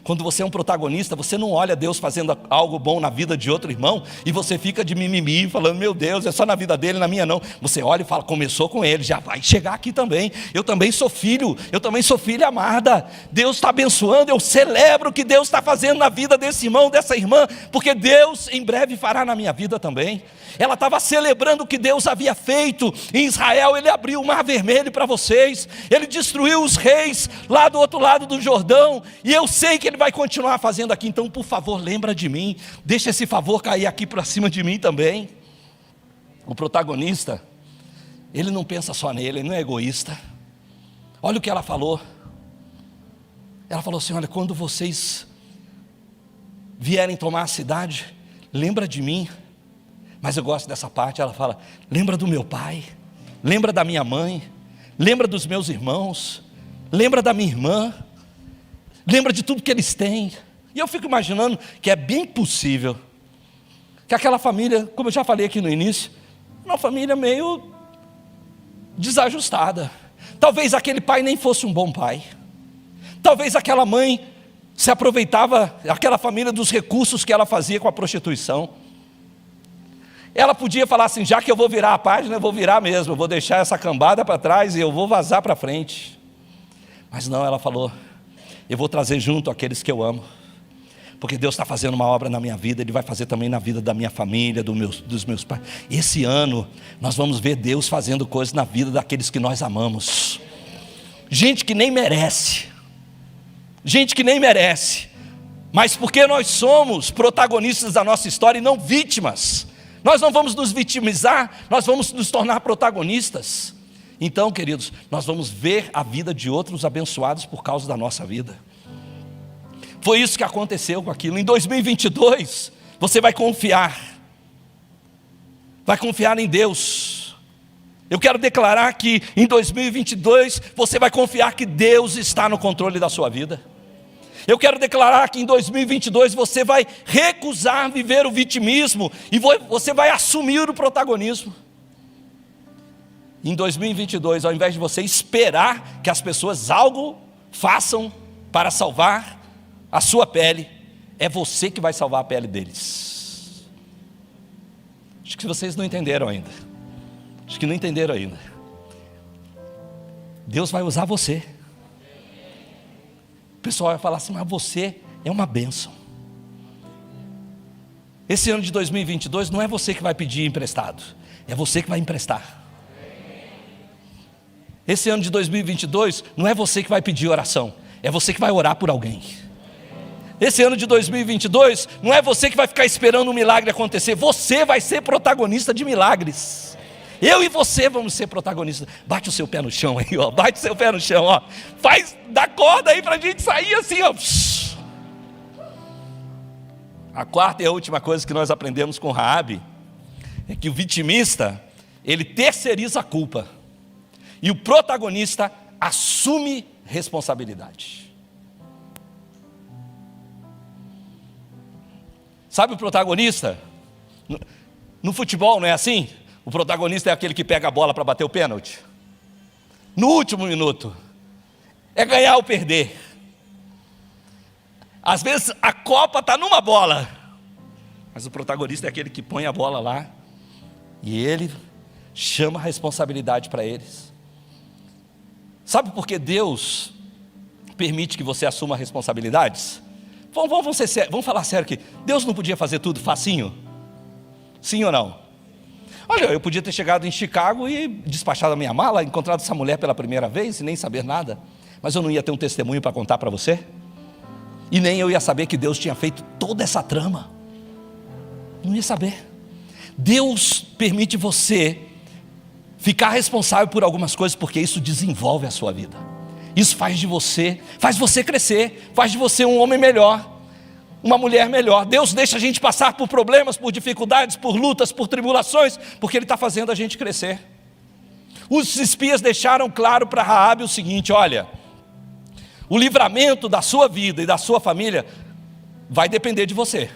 Quando você é um protagonista, você não olha Deus fazendo algo bom na vida de outro irmão e você fica de mimimi, falando, meu Deus, é só na vida dele, na minha não. Você olha e fala, começou com ele, já vai chegar aqui também. Eu também sou filho, eu também sou filha amada. Deus está abençoando, eu celebro o que Deus está fazendo na vida desse irmão, dessa irmã, porque Deus em breve fará na minha vida também. Ela estava celebrando o que Deus havia feito. Em Israel ele abriu o mar vermelho para vocês, ele destruiu os reis lá do outro lado do Jordão, e eu sei que ele vai continuar fazendo aqui. Então por favor, lembra de mim, deixa esse favor cair aqui para cima de mim também. O protagonista, ele não pensa só nele, ele não é egoísta. Olha o que ela falou. Ela falou assim, olha, quando vocês vierem tomar a cidade, lembra de mim. Mas eu gosto dessa parte, ela fala, lembra do meu pai, lembra da minha mãe, lembra dos meus irmãos, lembra da minha irmã, lembra de tudo que eles têm. E eu fico imaginando que é bem possível que aquela família, como eu já falei aqui no início, uma família meio desajustada. Talvez aquele pai nem fosse um bom pai. Talvez aquela mãe se aproveitava, aquela família, dos recursos que ela fazia com a prostituição. Ela podia falar assim, já que eu vou virar a página, eu vou virar mesmo, eu vou deixar essa cambada para trás e eu vou vazar para frente. Mas não, ela falou, eu vou trazer junto aqueles que eu amo, porque Deus está fazendo uma obra na minha vida, Ele vai fazer também na vida da minha família, dos meus pais. Esse ano, nós vamos ver Deus fazendo coisas na vida daqueles que nós amamos. Gente que nem merece, mas porque nós somos protagonistas da nossa história e não vítimas, nós não vamos nos vitimizar, nós vamos nos tornar protagonistas. Então, queridos, nós vamos ver a vida de outros abençoados por causa da nossa vida. Foi isso que aconteceu com aquilo. Em 2022, você vai confiar em Deus. Eu quero declarar que em 2022, você vai confiar que Deus está no controle da sua vida. Eu quero declarar que em 2022 você vai recusar viver o vitimismo e você vai assumir o protagonismo. Em 2022, ao invés de você esperar que as pessoas algo façam para salvar a sua pele, é você que vai salvar a pele deles. Acho que vocês não entenderam ainda. Deus vai usar você. O pessoal vai falar assim, mas você é uma bênção. Esse ano de 2022 não é você que vai pedir emprestado, é você que vai emprestar. Esse ano de 2022 não é você que vai pedir oração, é você que vai orar por alguém. Esse ano de 2022 não é você que vai ficar esperando um milagre acontecer, você vai ser protagonista de milagres. Eu e você vamos ser protagonistas. Bate o seu pé no chão aí, ó. Bate o seu pé no chão, ó. Dá corda aí pra gente sair assim, ó. A quarta e a última coisa que nós aprendemos com Raabe é que o vitimista, ele terceiriza a culpa, e o protagonista assume responsabilidade. Sabe o protagonista? No futebol não é assim? O protagonista é aquele que pega a bola para bater o pênalti. No último minuto. É ganhar ou perder. Às vezes a Copa está numa bola, mas o protagonista é aquele que põe a bola lá e ele chama a responsabilidade para eles. Sabe por que Deus permite que você assuma responsabilidades? Vamos falar sério aqui. Deus não podia fazer tudo facinho? Sim ou não? Olha, eu podia ter chegado em Chicago e despachado a minha mala, encontrado essa mulher pela primeira vez e nem saber nada, mas eu não ia ter um testemunho para contar para você, e nem eu ia saber que Deus tinha feito toda essa trama. Não ia saber. Deus permite você ficar responsável por algumas coisas, porque isso desenvolve a sua vida. Isso faz você crescer, faz de você um homem melhor, uma mulher melhor. Deus deixa a gente passar por problemas, por dificuldades, por lutas, por tribulações, porque Ele está fazendo a gente crescer. Os espias deixaram claro para Raabe o seguinte: olha, o livramento da sua vida e da sua família vai depender de você.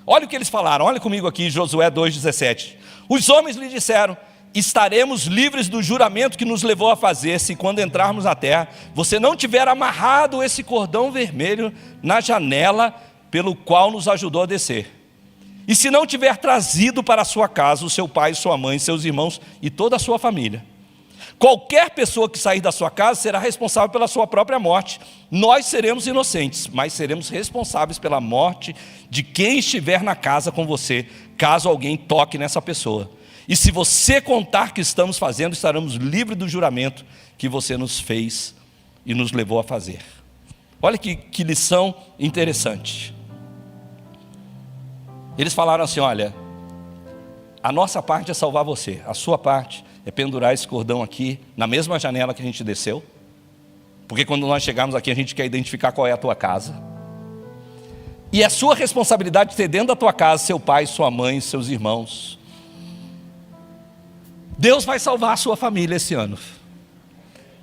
Olha o que eles falaram, olha comigo aqui, Josué 2,17. Os homens lhe disseram: estaremos livres do juramento que nos levou a fazer, se quando entrarmos na terra, você não tiver amarrado esse cordão vermelho na janela pelo qual nos ajudou a descer. E se não tiver trazido para a sua casa o seu pai, sua mãe, seus irmãos e toda a sua família. Qualquer pessoa que sair da sua casa será responsável pela sua própria morte. Nós seremos inocentes, mas seremos responsáveis pela morte de quem estiver na casa com você, caso alguém toque nessa pessoa. E se você contar que estamos fazendo, estaremos livres do juramento que você nos fez e nos levou a fazer. Olha que lição interessante. Eles falaram assim, olha, a nossa parte é salvar você, a sua parte é pendurar esse cordão aqui, na mesma janela que a gente desceu, porque quando nós chegarmos aqui a gente quer identificar qual é a tua casa. E é sua responsabilidade ter dentro da tua casa seu pai, sua mãe, seus irmãos. Deus vai salvar a sua família esse ano.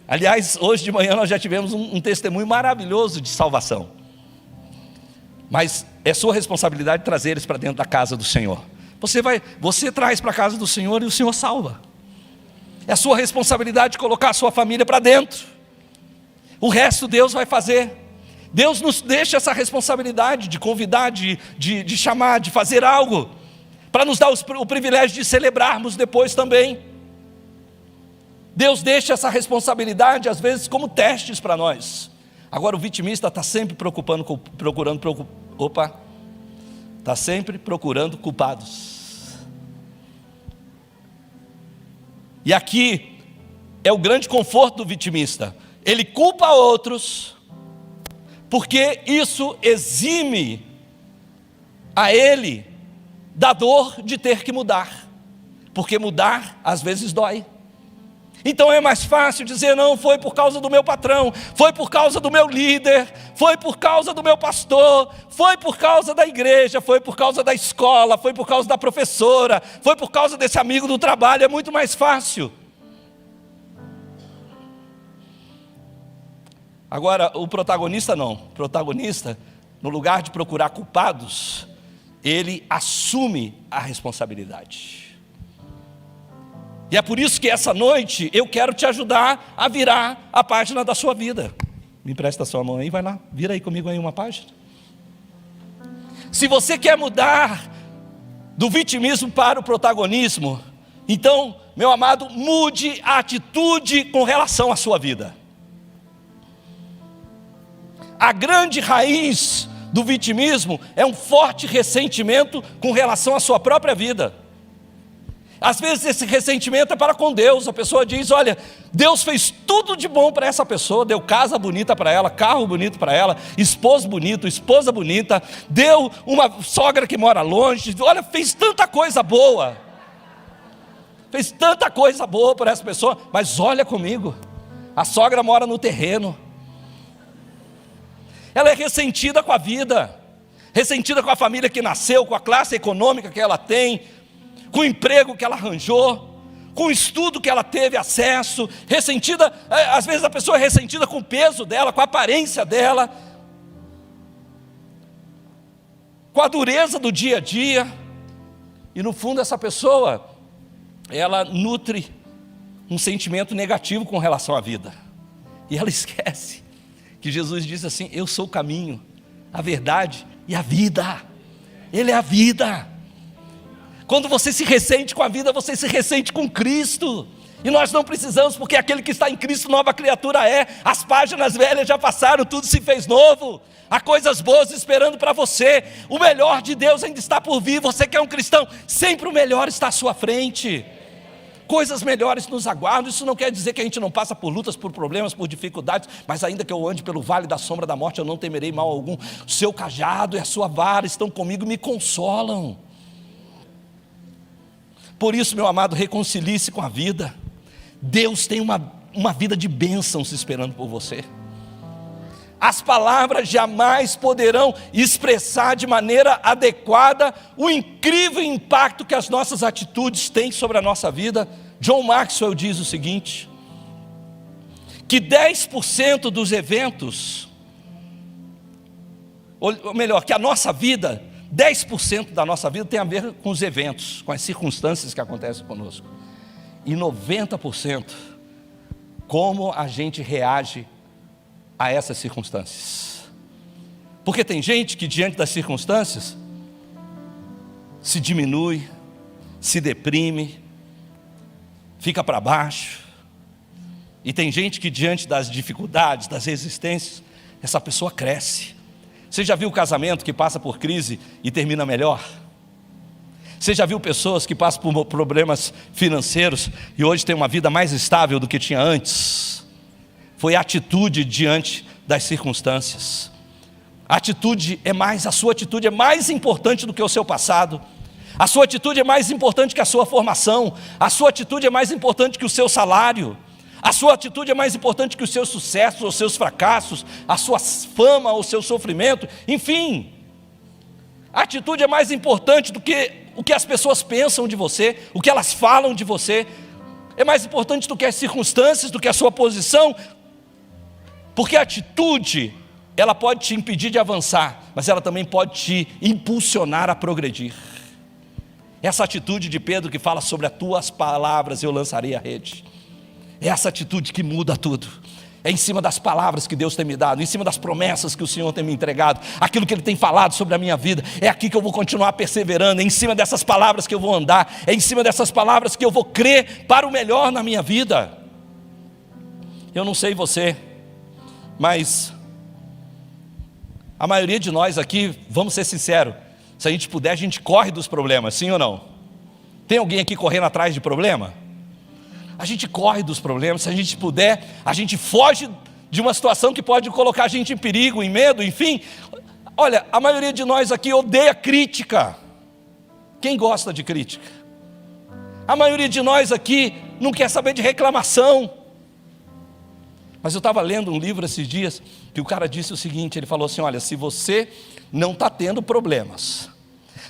Aliás, hoje de manhã nós já tivemos um testemunho maravilhoso de salvação. Mas é sua responsabilidade trazer eles para dentro da casa do Senhor. Você traz para a casa do Senhor e o Senhor salva. É sua responsabilidade colocar a sua família para dentro. O resto Deus vai fazer. Deus nos deixa essa responsabilidade de convidar, de chamar, de fazer algo, para nos dar o privilégio de celebrarmos depois também. Deus deixa essa responsabilidade, às vezes, como testes para nós. Agora o vitimista está sempre está sempre procurando culpados. E aqui é o grande conforto do vitimista. Ele culpa outros, porque isso exime a ele da dor de ter que mudar. Porque mudar às vezes dói. Então é mais fácil dizer, não, foi por causa do meu patrão, foi por causa do meu líder, foi por causa do meu pastor, foi por causa da igreja, foi por causa da escola, foi por causa da professora, foi por causa desse amigo do trabalho, é muito mais fácil. Agora, o protagonista não. O protagonista, no lugar de procurar culpados, ele assume a responsabilidade. E é por isso que essa noite eu quero te ajudar a virar a página da sua vida. Me empresta a sua mão aí, vai lá, vira aí comigo aí uma página. Se você quer mudar do vitimismo para o protagonismo, então, meu amado, mude a atitude com relação à sua vida. A grande raiz do vitimismo é um forte ressentimento com relação à sua própria vida. Às vezes esse ressentimento é para com Deus. A pessoa diz, olha, Deus fez tudo de bom para essa pessoa, deu casa bonita para ela, carro bonito para ela, esposo bonito, esposa bonita, deu uma sogra que mora longe, olha, fez tanta coisa boa, para essa pessoa, mas olha comigo, a sogra mora no terreno, ela é ressentida com a vida, ressentida com a família que nasceu, com a classe econômica que ela tem, com o emprego que ela arranjou, com o estudo que ela teve acesso, ressentida, às vezes a pessoa é ressentida com o peso dela, com a aparência dela, com a dureza do dia a dia, e no fundo essa pessoa, ela nutre um sentimento negativo com relação à vida, e ela esquece que Jesus disse assim, eu sou o caminho, a verdade e a vida, Ele é a vida. Quando você se ressente com a vida, você se ressente com Cristo. E nós não precisamos, porque aquele que está em Cristo, nova criatura é. As páginas velhas já passaram, tudo se fez novo. Há coisas boas esperando para você. O melhor de Deus ainda está por vir. Você que é um cristão, sempre o melhor está à sua frente. Coisas melhores nos aguardam. Isso não quer dizer que a gente não passa por lutas, por problemas, por dificuldades. Mas ainda que eu ande pelo vale da sombra da morte, eu não temerei mal algum. O seu cajado e a sua vara estão comigo e me consolam. Por isso, meu amado, reconcilie-se com a vida. Deus tem uma vida de bênçãos esperando por você. As palavras jamais poderão expressar de maneira adequada o incrível impacto que as nossas atitudes têm sobre a nossa vida. John Maxwell diz o seguinte, que 10% dos eventos, ou melhor, que a nossa vida, 10% da nossa vida tem a ver com os eventos, com as circunstâncias que acontecem conosco. e 90% como a gente reage a essas circunstâncias. Porque tem gente que diante das circunstâncias se diminui, se deprime, fica para baixo. E tem gente que diante das dificuldades, das resistências, essa pessoa cresce. Você já viu casamento que passa por crise e termina melhor? Você já viu pessoas que passam por problemas financeiros e hoje têm uma vida mais estável do que tinha antes? Foi a atitude diante das circunstâncias. A sua atitude é mais importante do que o seu passado. A sua atitude é mais importante que a sua formação. A sua atitude é mais importante que o seu salário. A sua atitude é mais importante que os seus sucessos, os seus fracassos, a sua fama, o seu sofrimento, enfim. A atitude é mais importante do que o que as pessoas pensam de você, o que elas falam de você. É mais importante do que as circunstâncias, do que a sua posição. Porque a atitude, ela pode te impedir de avançar, mas ela também pode te impulsionar a progredir. Essa atitude de Pedro que fala sobre as tuas palavras eu lançarei a rede. É essa atitude que muda tudo. É em cima das palavras que Deus tem me dado, em cima das promessas que o Senhor tem me entregado, aquilo que Ele tem falado sobre a minha vida, é aqui que eu vou continuar perseverando, é em cima dessas palavras que eu vou andar, é em cima dessas palavras que eu vou crer para o melhor na minha vida. Eu não sei você, mas a maioria de nós aqui, vamos ser sinceros, se a gente puder, a gente corre dos problemas, sim ou não? Tem alguém aqui correndo atrás de problema? A gente corre dos problemas, se a gente puder, a gente foge de uma situação que pode colocar a gente em perigo, em medo, enfim. Olha, a maioria de nós aqui odeia crítica. Quem gosta de crítica? A maioria de nós aqui não quer saber de reclamação. Mas eu estava lendo um livro esses dias, que o cara disse o seguinte, ele falou assim, olha, se você não está tendo problemas,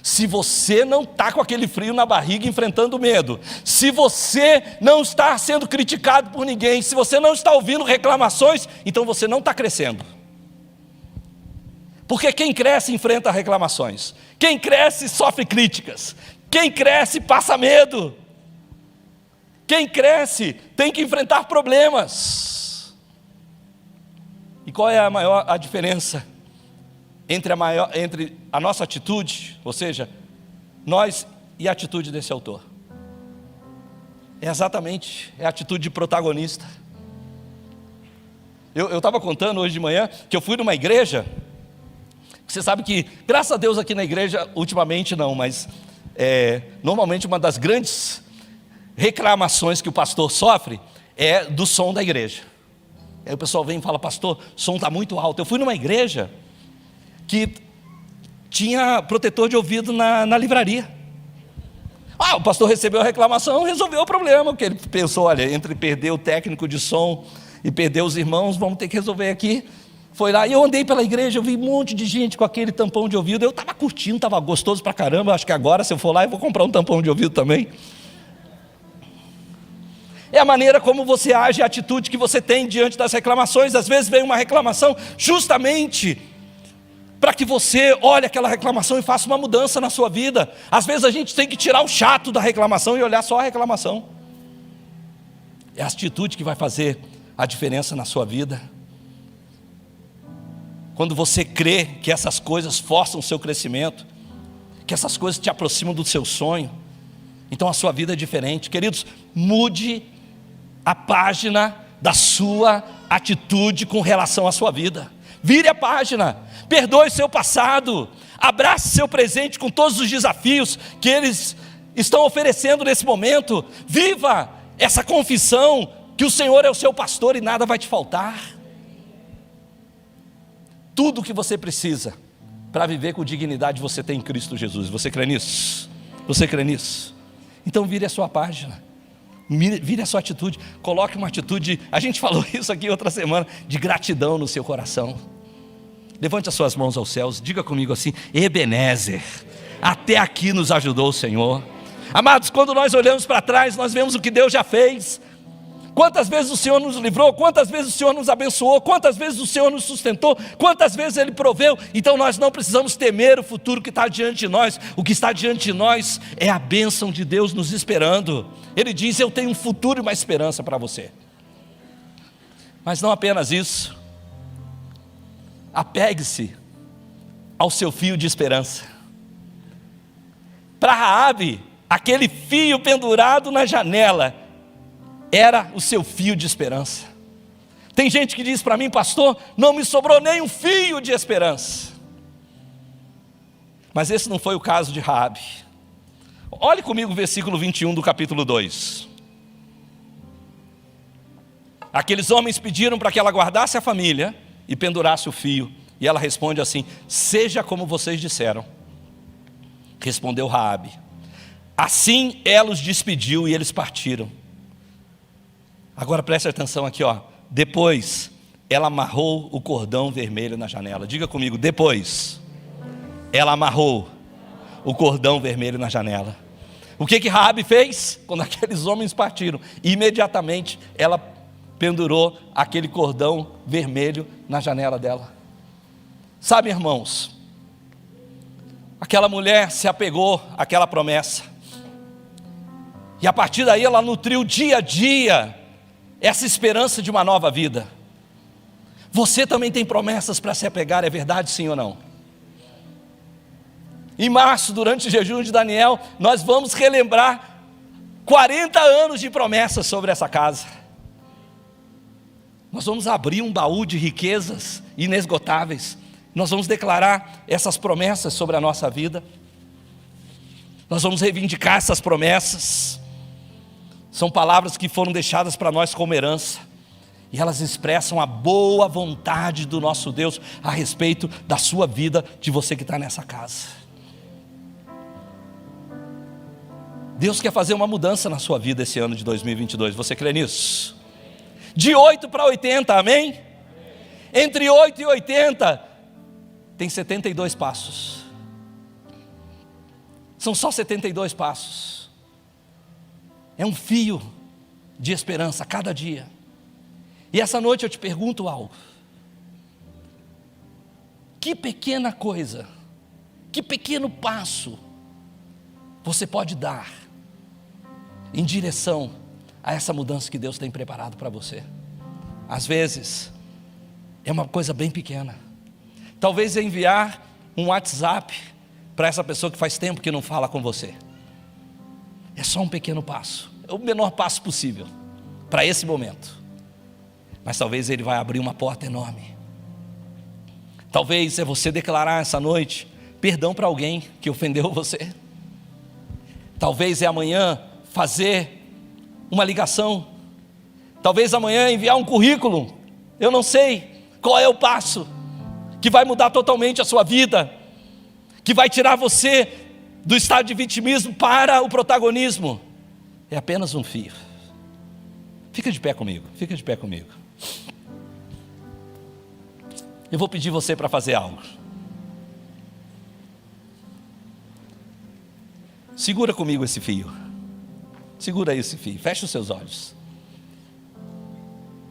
se você não está com aquele frio na barriga enfrentando medo, se você não está sendo criticado por ninguém, se você não está ouvindo reclamações, então você não está crescendo. Porque quem cresce enfrenta reclamações, quem cresce sofre críticas, quem cresce passa medo, quem cresce tem que enfrentar problemas. E qual é a diferença entre a nossa atitude, ou seja, nós e a atitude desse autor? É a atitude de protagonista. Eu estava contando hoje de manhã que eu fui numa igreja. Você sabe que, graças a Deus aqui na igreja, ultimamente não, mas normalmente uma das grandes reclamações que o pastor sofre é do som da igreja. Aí o pessoal vem e fala, pastor, o som está muito alto. Eu fui numa igreja que tinha protetor de ouvido na livraria. O pastor recebeu a reclamação, resolveu o problema, porque ele pensou, olha, entre perder o técnico de som e perder os irmãos, vamos ter que resolver aqui. Foi lá, e eu andei pela igreja, eu vi um monte de gente com aquele tampão de ouvido, eu estava curtindo, estava gostoso pra caramba, acho que agora se eu for lá eu vou comprar um tampão de ouvido também. É a maneira como você age, a atitude que você tem diante das reclamações. Às vezes vem uma reclamação justamente para que você olhe aquela reclamação e faça uma mudança na sua vida. Às vezes a gente tem que tirar o chato da reclamação e olhar só a reclamação. É a atitude que vai fazer a diferença na sua vida. Quando você crê que essas coisas forçam o seu crescimento, que essas coisas te aproximam do seu sonho, então a sua vida é diferente. Queridos, mude a página da sua atitude com relação à sua vida. Vire a página, perdoe seu passado, abrace seu presente com todos os desafios que eles estão oferecendo nesse momento. Viva essa confissão que o Senhor é o seu pastor e nada vai te faltar. Tudo o que você precisa para viver com dignidade você tem em Cristo Jesus. Você crê nisso? Você crê nisso? Então vire a sua página, vire a sua atitude, coloque uma atitude, a gente falou isso aqui outra semana, de gratidão no seu coração. Levante as suas mãos aos céus, diga comigo assim, Ebenezer, até aqui nos ajudou o Senhor. Amados, quando nós olhamos para trás, nós vemos o que Deus já fez. Quantas vezes o Senhor nos livrou, quantas vezes o Senhor nos abençoou, quantas vezes o Senhor nos sustentou, quantas vezes Ele proveu. Então nós não precisamos temer o futuro que está diante de nós. O que está diante de nós é a bênção de Deus nos esperando. Ele diz: eu tenho um futuro e uma esperança para você. Mas não apenas isso, apegue-se ao seu fio de esperança. Para Raabe, aquele fio pendurado na janela era o seu fio de esperança. Tem gente que diz para mim: pastor, não me sobrou nem um fio de esperança. Mas esse não foi o caso de Raabe. Olhe comigo o versículo 21 do capítulo 2. Aqueles homens pediram para que ela guardasse a família e pendurasse o fio. E ela responde assim: seja como vocês disseram. Respondeu Raabe. Assim ela os despediu e eles partiram. Agora preste atenção aqui, ó. Depois ela amarrou o cordão vermelho na janela. Diga comigo: depois ela amarrou o cordão vermelho na janela. O que Raabe fez? Quando aqueles homens partiram, imediatamente ela pendurou aquele cordão vermelho na janela dela. Sabe, irmãos, aquela mulher se apegou àquela promessa, e a partir daí ela nutriu dia a dia essa esperança de uma nova vida. Você também tem promessas para se apegar, é verdade, sim ou não? Em março, durante o jejum de Daniel, nós vamos relembrar 40 anos de promessas sobre essa casa. Nós vamos abrir um baú de riquezas inesgotáveis. Nós vamos declarar essas promessas sobre a nossa vida. Nós vamos reivindicar essas promessas. São palavras que foram deixadas para nós como herança, e elas expressam a boa vontade do nosso Deus a respeito da sua vida, de você que está nessa casa. Deus quer fazer uma mudança na sua vida esse ano de 2022, você crê nisso? De 8 para 80, amém? Entre 8 e 80, tem 72 passos. São só 72 passos. É um fio de esperança a cada dia. E essa noite eu te pergunto algo. Que pequena coisa, que pequeno passo você pode dar em direção a essa mudança que Deus tem preparado para você? Às vezes é uma coisa bem pequena. Talvez é enviar um WhatsApp para essa pessoa que faz tempo que não fala com você. É só um pequeno passo, é o menor passo possível para esse momento, mas talvez ele vai abrir uma porta enorme. Talvez é você declarar essa noite perdão para alguém que ofendeu você. Talvez é amanhã fazer uma ligação. Talvez amanhã enviar um currículo. Eu não sei qual é o passo que vai mudar totalmente a sua vida, que vai tirar você do estado de vitimismo para o protagonismo. É apenas um fio. Fica de pé comigo, fica de pé comigo. Eu vou pedir você para fazer algo. Segura comigo esse fio. Segura esse fio, fecha os seus olhos.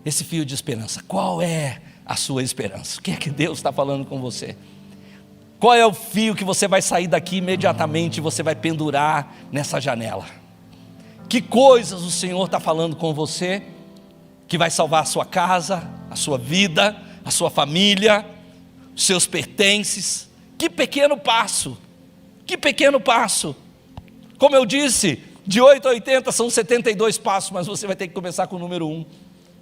Esse fio de esperança, qual é a sua esperança? O que é que Deus está falando com você? Qual é o fio que você vai sair daqui imediatamente e você vai pendurar nessa janela? Que coisas o Senhor está falando com você que vai salvar a sua casa, a sua vida, a sua família, os seus pertences? Que pequeno passo, que pequeno passo. Como eu disse, de 8 a 80 são 72 passos, mas você vai ter que começar com o número 1.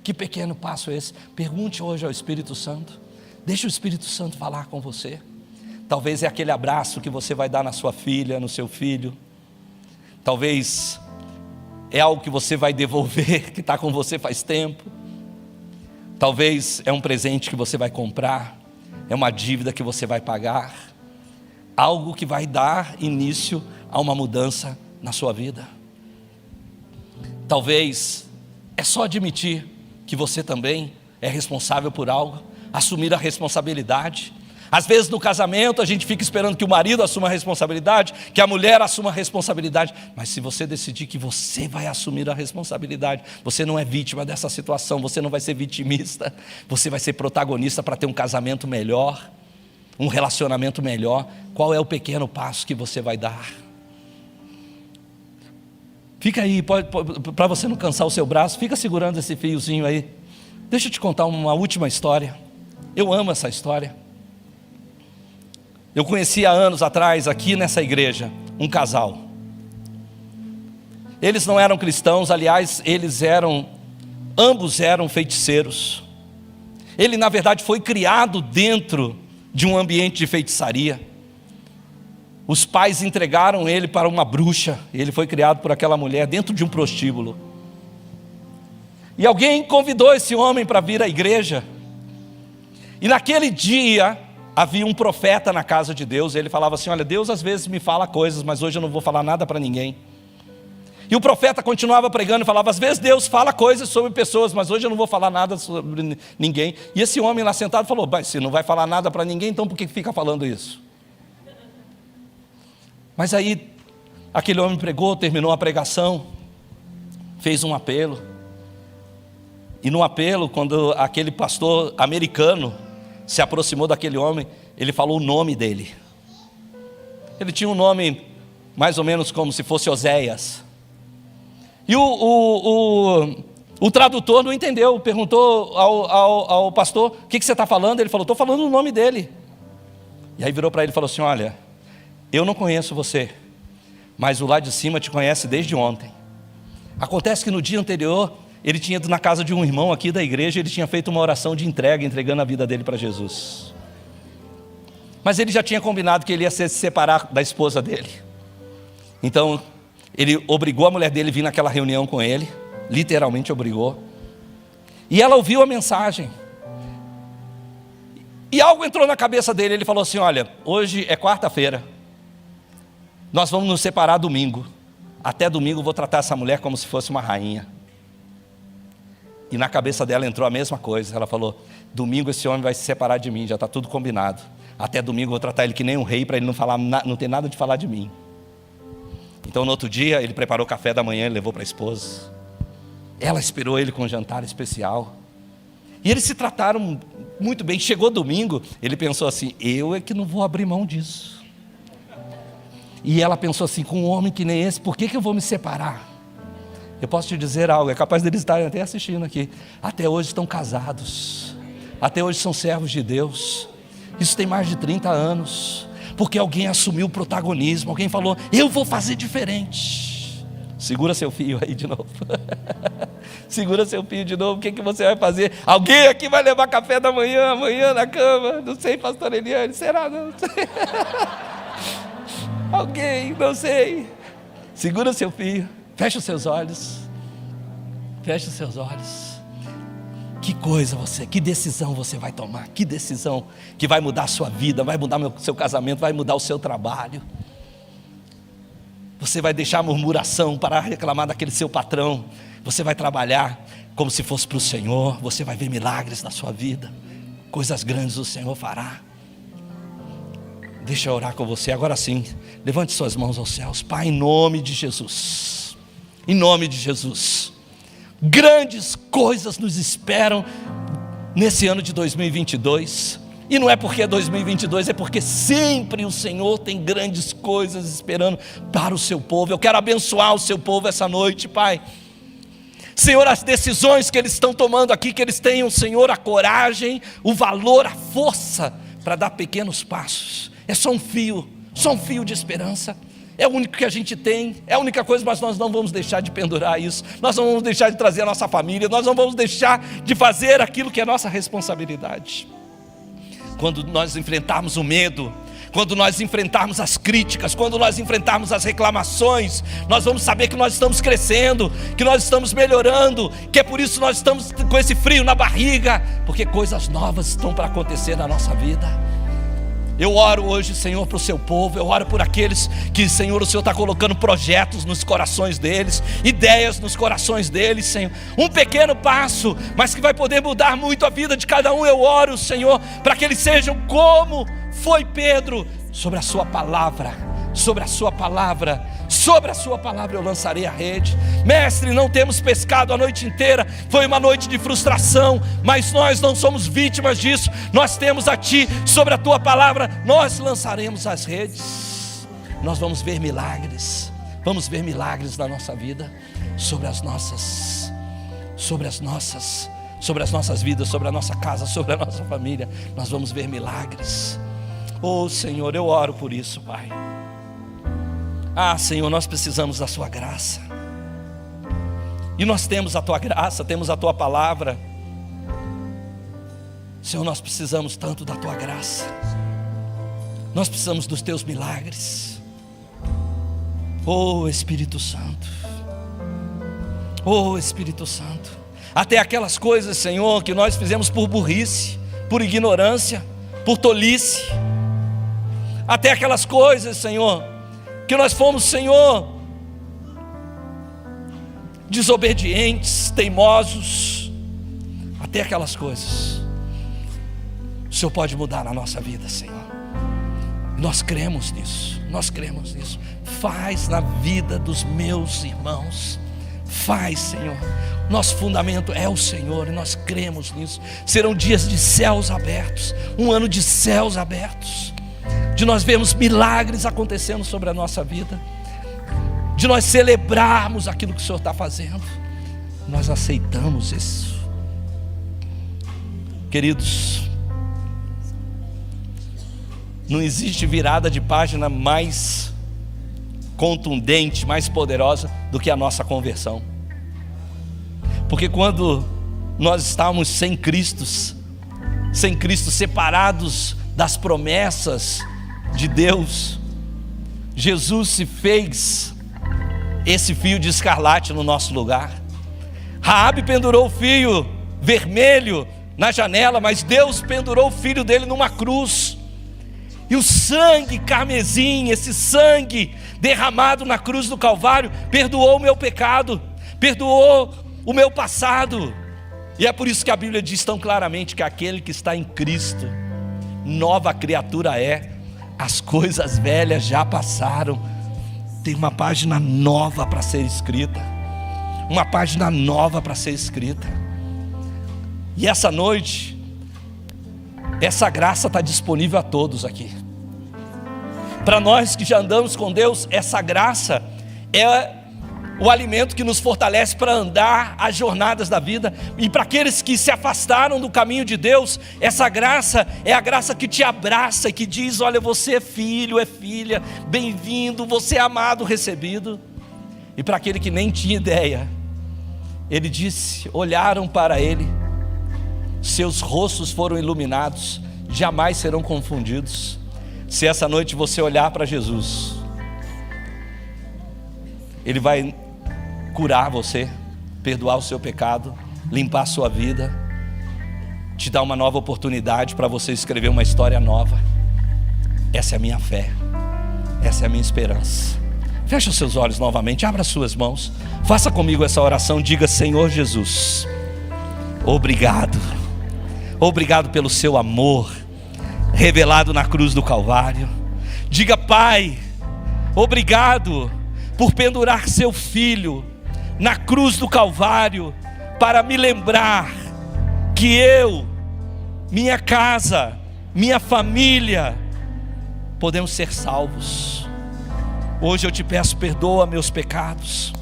Que pequeno passo é esse? Pergunte hoje ao Espírito Santo. Deixe o Espírito Santo falar com você. Talvez é aquele abraço que você vai dar na sua filha, no seu filho. Talvez é algo que você vai devolver, que está com você faz tempo. Talvez é um presente que você vai comprar. É uma dívida que você vai pagar. Algo que vai dar início a uma mudança na sua vida. Talvez é só admitir que você também é responsável por algo, assumir a responsabilidade, Às vezes no casamento a gente fica esperando que o marido assuma a responsabilidade, que a mulher assuma a responsabilidade. Mas se você decidir que você vai assumir a responsabilidade, você não é vítima dessa situação, você não vai ser vitimista, você vai ser protagonista para ter um casamento melhor, um relacionamento melhor. Qual é o pequeno passo que você vai dar? Fica aí, para você não cansar o seu braço, fica segurando esse fiozinho aí. Deixa eu te contar uma última história. Eu amo essa história. Eu conheci há anos atrás, aqui nessa igreja, um casal. Eles não eram cristãos, aliás, ambos eram feiticeiros. Ele, na verdade, foi criado dentro de um ambiente de feitiçaria. Os pais entregaram ele para uma bruxa. Ele foi criado por aquela mulher dentro de um prostíbulo. E alguém convidou esse homem para vir à igreja. E naquele dia havia um profeta na casa de Deus. Ele falava assim: olha, Deus às vezes me fala coisas, mas hoje eu não vou falar nada para ninguém. E o profeta continuava pregando e falava: às vezes Deus fala coisas sobre pessoas, mas hoje eu não vou falar nada sobre ninguém. E esse homem lá sentado falou: mas se não vai falar nada para ninguém, então por que fica falando isso? Mas aí aquele homem pregou, terminou a pregação, fez um apelo. E no apelo, quando aquele pastor americano se aproximou daquele homem, ele falou o nome dele. Ele tinha um nome mais ou menos como se fosse Oséias. E o tradutor não entendeu, perguntou ao pastor: o que você está falando? Ele falou: estou falando o nome dele. E aí virou para ele e falou assim: olha, eu não conheço você, mas o lá de cima te conhece desde ontem. Acontece que no dia anterior ele tinha ido na casa de um irmão aqui da igreja, ele tinha feito uma oração de entrega, entregando a vida dele para Jesus. Mas ele já tinha combinado que ele ia se separar da esposa dele. Então ele obrigou a mulher dele a vir naquela reunião com ele, literalmente obrigou. E ela ouviu a mensagem. E algo entrou na cabeça dele, ele falou assim: olha, hoje é quarta-feira, nós vamos nos separar domingo. Até domingo eu vou tratar essa mulher como se fosse uma rainha. E na cabeça dela entrou a mesma coisa. Ela falou: domingo esse homem vai se separar de mim, já está tudo combinado. Até domingo eu vou tratar ele que nem um rei, para ele não ter nada de falar de mim. Então no outro dia ele preparou o café da manhã e levou para a esposa. Ela esperou ele com um jantar especial. E eles se trataram muito bem. Chegou domingo, ele pensou assim: eu é que não vou abrir mão disso. E ela pensou assim: com um homem que nem esse, por que eu vou me separar? Eu posso te dizer algo, é capaz deles estarem até assistindo aqui. Até hoje estão casados. Até hoje são servos de Deus. Isso tem mais de 30 anos. Porque alguém assumiu o protagonismo. Alguém falou: eu vou fazer diferente. Segura seu fio aí de novo. Segura seu fio de novo. O que você vai fazer? Alguém aqui vai levar café da manhã, amanhã na cama? Não sei, pastor Eliane, será? Não sei. Alguém, não sei. Segura seu fio. Fecha os seus olhos. Fecha os seus olhos. Que coisa que decisão você vai tomar? Que decisão que vai mudar a sua vida, vai mudar o seu casamento, vai mudar o seu trabalho. Você vai deixar a murmuração para reclamar daquele seu patrão. Você vai trabalhar como se fosse para o Senhor. Você vai ver milagres na sua vida. Coisas grandes o Senhor fará. Deixa eu orar com você. Agora sim, levante suas mãos aos céus. Pai, em nome de Jesus. Em nome de Jesus. Grandes coisas nos esperam nesse ano de 2022. E não é porque é 2022, é porque sempre o Senhor tem grandes coisas esperando para o seu povo. Eu quero abençoar o seu povo essa noite, Pai. Senhor, as decisões que eles estão tomando aqui, que eles tenham, Senhor, a coragem, o valor, a força para dar pequenos passos. É só um fio de esperança. É o único que a gente tem, é a única coisa, mas nós não vamos deixar de pendurar isso. Nós não vamos deixar de trazer a nossa família, nós não vamos deixar de fazer aquilo que é nossa responsabilidade. Quando nós enfrentarmos o medo, quando nós enfrentarmos as críticas, quando nós enfrentarmos as reclamações, nós vamos saber que nós estamos crescendo, que nós estamos melhorando, que é por isso nós estamos com esse frio na barriga, porque coisas novas estão para acontecer na nossa vida. Eu oro hoje, Senhor, para o seu povo. Eu oro por aqueles que, Senhor, o Senhor está colocando projetos nos corações deles, ideias nos corações deles, Senhor. Um pequeno passo, mas que vai poder mudar muito a vida de cada um. Eu oro, Senhor, para que eles sejam como Foi Pedro, sobre a sua palavra, sobre a sua palavra, sobre a sua palavra eu lançarei a rede. Mestre, não temos pescado a noite inteira, foi uma noite de frustração, mas nós não somos vítimas disso, nós temos a Ti, sobre a Tua palavra, nós lançaremos as redes. Nós vamos ver milagres na nossa vida, sobre as nossas vidas, sobre a nossa casa, sobre a nossa família, nós vamos ver milagres. Oh Senhor, eu oro por isso, Pai. Senhor, nós precisamos da Sua graça, e nós temos a Tua graça, temos a Tua palavra. Senhor, nós precisamos tanto da Tua graça, nós precisamos dos Teus milagres. Oh Espírito Santo, oh Espírito Santo, até aquelas coisas, Senhor, que nós fizemos por burrice, por ignorância, por tolice, até aquelas coisas, Senhor, que nós fomos, Senhor, desobedientes, teimosos, até aquelas coisas, o Senhor pode mudar na nossa vida, Senhor. Nós cremos nisso, faz na vida dos meus irmãos, faz, Senhor. Nosso fundamento é o Senhor, e nós cremos nisso. Serão dias de céus abertos, um ano de céus abertos, de nós vermos milagres acontecendo sobre a nossa vida, de nós celebrarmos aquilo que o Senhor está fazendo. Nós aceitamos isso, queridos. Não existe virada de página mais contundente, mais poderosa do que a nossa conversão. Porque quando nós estávamos sem Cristo, separados das promessas de Deus, Jesus se fez esse fio de escarlate no nosso lugar. Raabe pendurou o fio vermelho na janela, mas Deus pendurou o filho dele numa cruz. E o sangue carmesim, esse sangue derramado na cruz do Calvário, perdoou o meu pecado, perdoou o meu passado. E é por isso que a Bíblia diz tão claramente que aquele que está em Cristo, nova criatura é. As coisas velhas já passaram, tem uma página nova para ser escrita, uma página nova para ser escrita. E essa noite, essa graça está disponível a todos aqui. Para nós que já andamos com Deus, essa graça é o alimento que nos fortalece para andar as jornadas da vida. E para aqueles que se afastaram do caminho de Deus, essa graça é a graça que te abraça e que diz: olha, você é filho, é filha, bem-vindo, você é amado, recebido. E para aquele que nem tinha ideia, ele disse, olharam para ele, seus rostos foram iluminados, jamais serão confundidos. Se essa noite você olhar para Jesus, Ele vai curar você, perdoar o seu pecado, limpar a sua vida, te dar uma nova oportunidade para você escrever uma história nova. Essa é a minha fé, essa é a minha esperança. Feche os seus olhos novamente, abra as suas mãos, faça comigo essa oração, diga: Senhor Jesus, obrigado, obrigado pelo seu amor revelado na cruz do Calvário. Diga: Pai, obrigado por pendurar seu filho na cruz do Calvário, para me lembrar que eu, minha casa, minha família, podemos ser salvos. Hoje eu te peço, perdoa meus pecados,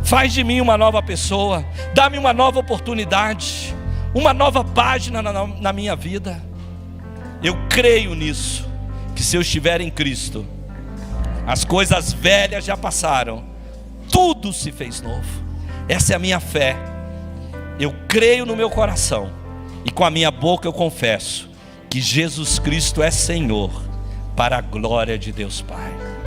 faz de mim uma nova pessoa, dá-me uma nova oportunidade, uma nova página na minha vida. Eu creio nisso, que se eu estiver em Cristo, as coisas velhas já passaram, tudo se fez novo. Essa é a minha fé. Eu creio no meu coração e com a minha boca eu confesso que Jesus Cristo é Senhor, para a glória de Deus Pai.